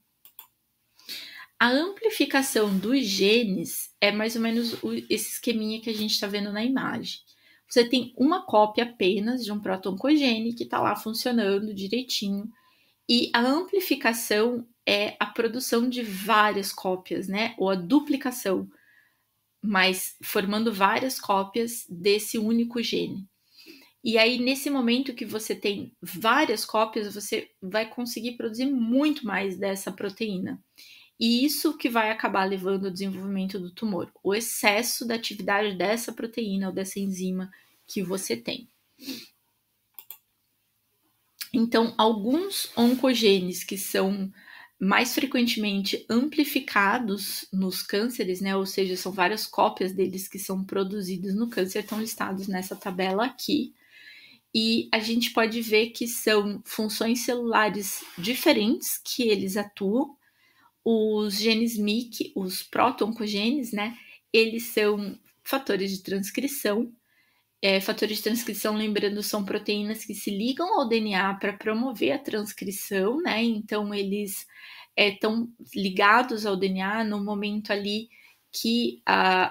A amplificação dos genes é mais ou menos esse esqueminha que a gente está vendo na imagem. Você tem uma cópia apenas de um proto-oncogene que está lá funcionando direitinho, e a amplificação é a produção de várias cópias, né? Ou a duplicação, mas formando várias cópias desse único gene. E aí, nesse momento que você tem várias cópias, você vai conseguir produzir muito mais dessa proteína. E isso que vai acabar levando ao desenvolvimento do tumor, o excesso da atividade dessa proteína ou dessa enzima que você tem. Então, alguns oncogenes que são mais frequentemente amplificados nos cânceres, né? Ou seja, são várias cópias deles que são produzidos no câncer, estão listados nessa tabela aqui. E a gente pode ver que são funções celulares diferentes que eles atuam. Os genes MYC, os proto-oncogenes, né? Eles são fatores de transcrição. Fatores de transcrição, lembrando, são proteínas que se ligam ao DNA para promover a transcrição, né? Então, eles estão ligados ao DNA no momento ali que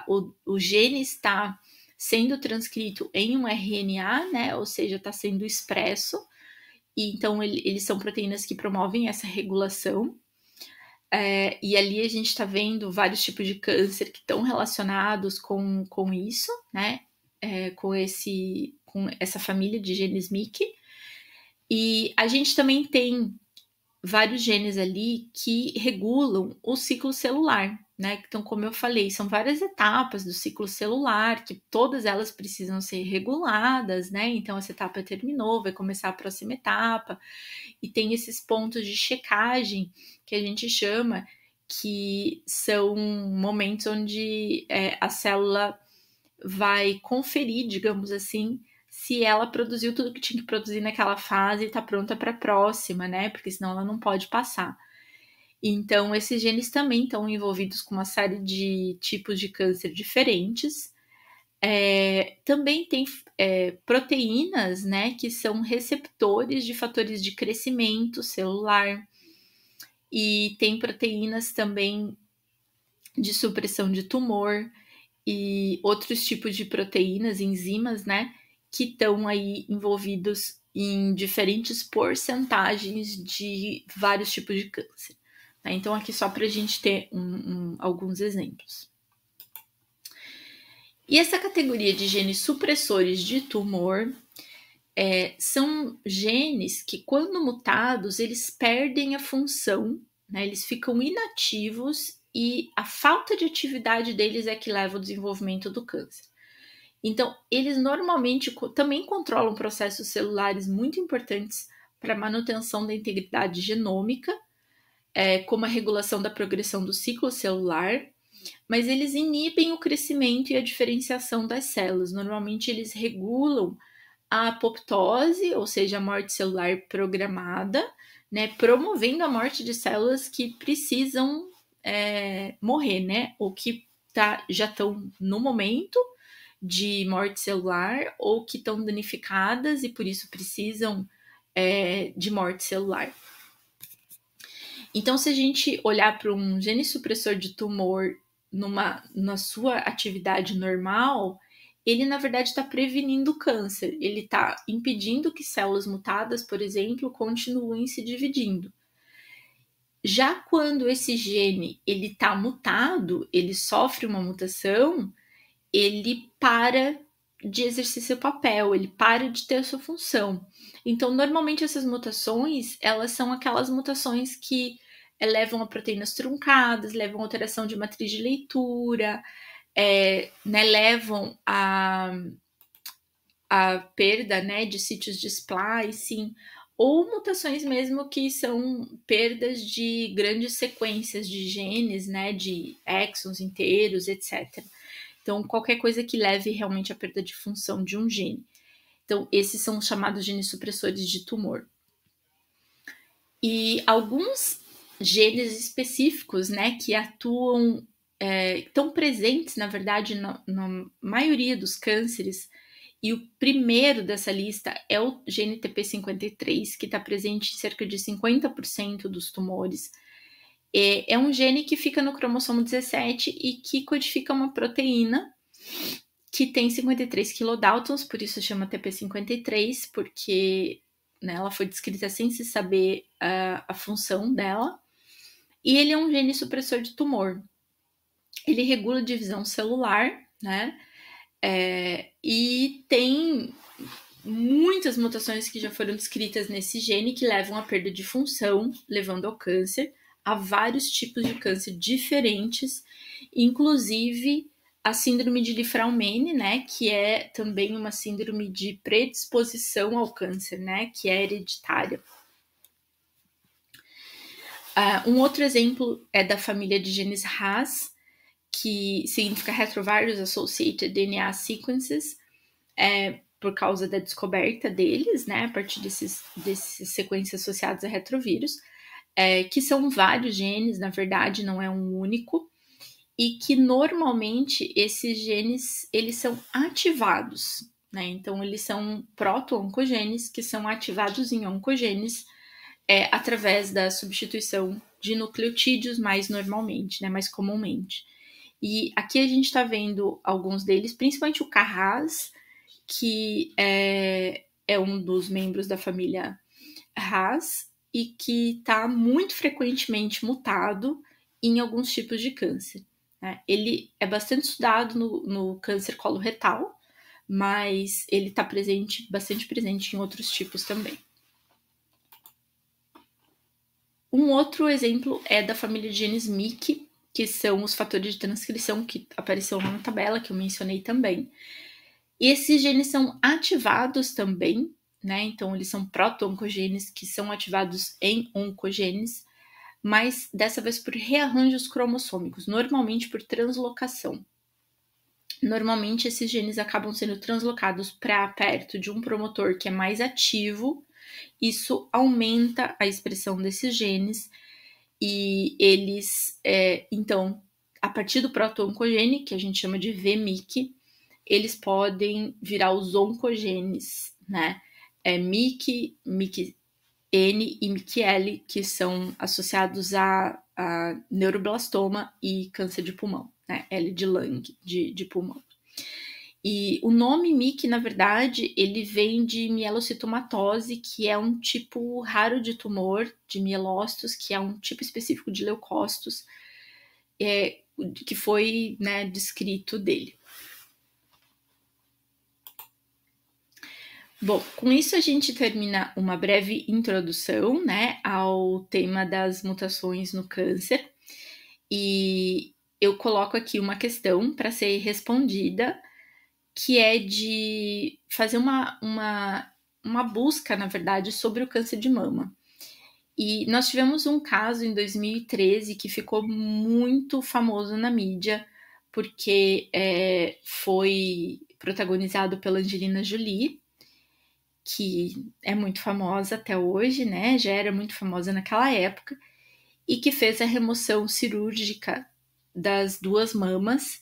o gene está sendo transcrito em um RNA, né? Ou seja, está sendo expresso. E, então, eles são proteínas que promovem essa regulação. E ali a gente está vendo vários tipos de câncer que estão relacionados com isso, né? Com essa família de genes MYC. E a gente também tem vários genes ali que regulam o ciclo celular, né? Então, como eu falei, são várias etapas do ciclo celular, que todas elas precisam ser reguladas, né? Então, essa etapa terminou, vai começar a próxima etapa, e tem esses pontos de checagem que a gente chama, que são momentos onde a célula vai conferir, digamos assim, se ela produziu tudo que tinha que produzir naquela fase e está pronta para a próxima, né? Porque senão ela não pode passar. Então, esses genes também estão envolvidos com uma série de tipos de câncer diferentes. Também tem proteínas, né, que são receptores de fatores de crescimento celular. E tem proteínas também de supressão de tumor e outros tipos de proteínas, enzimas, né, que estão aí envolvidos em diferentes porcentagens de vários tipos de câncer. Tá? Então, aqui só para a gente ter alguns exemplos. E essa categoria de genes supressores de tumor são genes que, quando mutados, eles perdem a função, né, eles ficam inativos e a falta de atividade deles é que leva ao desenvolvimento do câncer. Então, eles normalmente também controlam processos celulares muito importantes para a manutenção da integridade genômica, como a regulação da progressão do ciclo celular, mas eles inibem o crescimento e a diferenciação das células. Normalmente, eles regulam a apoptose, ou seja, a morte celular programada, né, promovendo a morte de células que precisam morrer, né, ou que já estão no momento de morte celular ou que estão danificadas e por isso precisam de morte celular. Então, se a gente olhar para um gene supressor de tumor na sua atividade normal, ele, na verdade, está prevenindo o câncer. Ele está impedindo que células mutadas, por exemplo, continuem se dividindo. Já quando esse gene está mutado, ele sofre uma mutação, ele para de exercer seu papel, ele para de ter a sua função. Então, normalmente, essas mutações, elas são aquelas mutações que levam a proteínas truncadas, levam a alteração de matriz de leitura, né, levam a perda, né, de sítios de splicing, ou mutações mesmo que são perdas de grandes sequências de genes, né, de exons inteiros, etc. Então, qualquer coisa que leve realmente à perda de função de um gene. Então, esses são chamados genes supressores de tumor. E alguns genes específicos, né, que atuam, estão presentes, na verdade, na maioria dos cânceres, e o primeiro dessa lista é o gene TP53, que está presente em cerca de 50% dos tumores. É um gene que fica no cromossomo 17 e que codifica uma proteína que tem 53 kilodaltons, por isso chama TP53, porque, né, ela foi descrita sem se saber a função dela. E ele é um gene supressor de tumor. Ele regula a divisão celular, né? E tem muitas mutações que já foram descritas nesse gene que levam à perda de função, levando ao câncer. Há vários tipos de câncer diferentes, inclusive a síndrome de Li-Fraumeni, né, que é também uma síndrome de predisposição ao câncer, né, que é hereditária. Um outro exemplo é da família de genes Ras, que significa Retrovirus Associated DNA Sequences, por causa da descoberta deles, né, a partir desses sequências associadas a retrovírus, que são vários genes, na verdade, não é um único, e que normalmente esses genes, eles são ativados, né, então eles são proto-oncogenes que são ativados em oncogenes através da substituição de nucleotídeos mais normalmente, né, mais comumente. E aqui a gente está vendo alguns deles, principalmente o Carras, que é um dos membros da família Ras e que está muito frequentemente mutado em alguns tipos de câncer. Né? Ele é bastante estudado no câncer coloretal, mas ele está bastante presente em outros tipos também. Um outro exemplo é da família de genes MYC, que são os fatores de transcrição que apareceram na tabela, que eu mencionei também. E esses genes são ativados também, né? Então, eles são proto-oncogenes que são ativados em oncogenes, mas dessa vez por rearranjos cromossômicos, normalmente por translocação. Normalmente, esses genes acabam sendo translocados para perto de um promotor que é mais ativo. Isso aumenta a expressão desses genes e eles, então, a partir do proto-oncogene, que a gente chama de VMYC, eles podem virar os oncogenes, né? MYC, MYC-N e MYC-L, que são associados a neuroblastoma e câncer de pulmão, né? L de lung, de pulmão. E o nome MYC, na verdade, ele vem de mielocitomatose, que é um tipo raro de tumor de mielócitos, que é um tipo específico de leucócitos, que foi, né, descrito dele. Bom, com isso a gente termina uma breve introdução, né, ao tema das mutações no câncer. E eu coloco aqui uma questão para ser respondida, que é de fazer uma busca, na verdade, sobre o câncer de mama. E nós tivemos um caso em 2013 que ficou muito famoso na mídia, porque foi protagonizado pela Angelina Jolie, que é muito famosa até hoje, né? Já era muito famosa naquela época, e que fez a remoção cirúrgica das 2 mamas.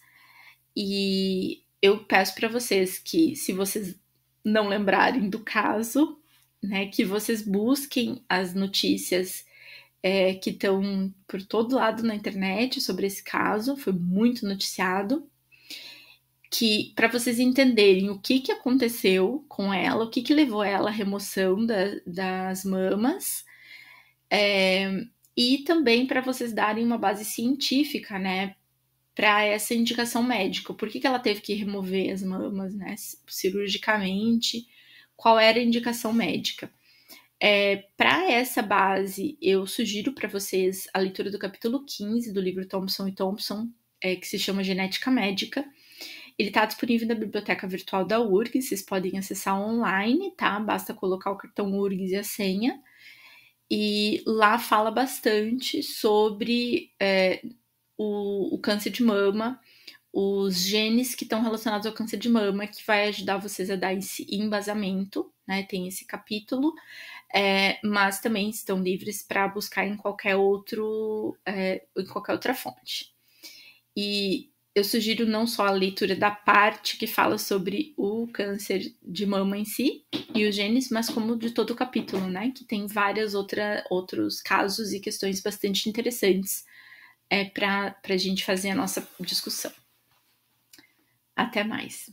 E eu peço para vocês que, se vocês não lembrarem do caso, né, que vocês busquem as notícias que estão por todo lado na internet sobre esse caso, foi muito noticiado, que para vocês entenderem o que aconteceu com ela, o que levou ela à remoção das mamas, e também para vocês darem uma base científica, né, para essa indicação médica. Por que ela teve que remover as mamas, né, cirurgicamente? Qual era a indicação médica? Para essa base, eu sugiro para vocês a leitura do capítulo 15 do livro Thompson e Thompson, que se chama Genética Médica. Ele está disponível na biblioteca virtual da URGS, vocês podem acessar online, tá? Basta colocar o cartão URGS e a senha. E lá fala bastante sobre o câncer de mama, os genes que estão relacionados ao câncer de mama, que vai ajudar vocês a dar esse embasamento, né? Tem esse capítulo, mas também estão livres para buscar em qualquer outra fonte. E eu sugiro não só a leitura da parte que fala sobre o câncer de mama em si e os genes, mas como de todo o capítulo, né? Que tem vários outros casos e questões bastante interessantes para a gente fazer a nossa discussão. Até mais.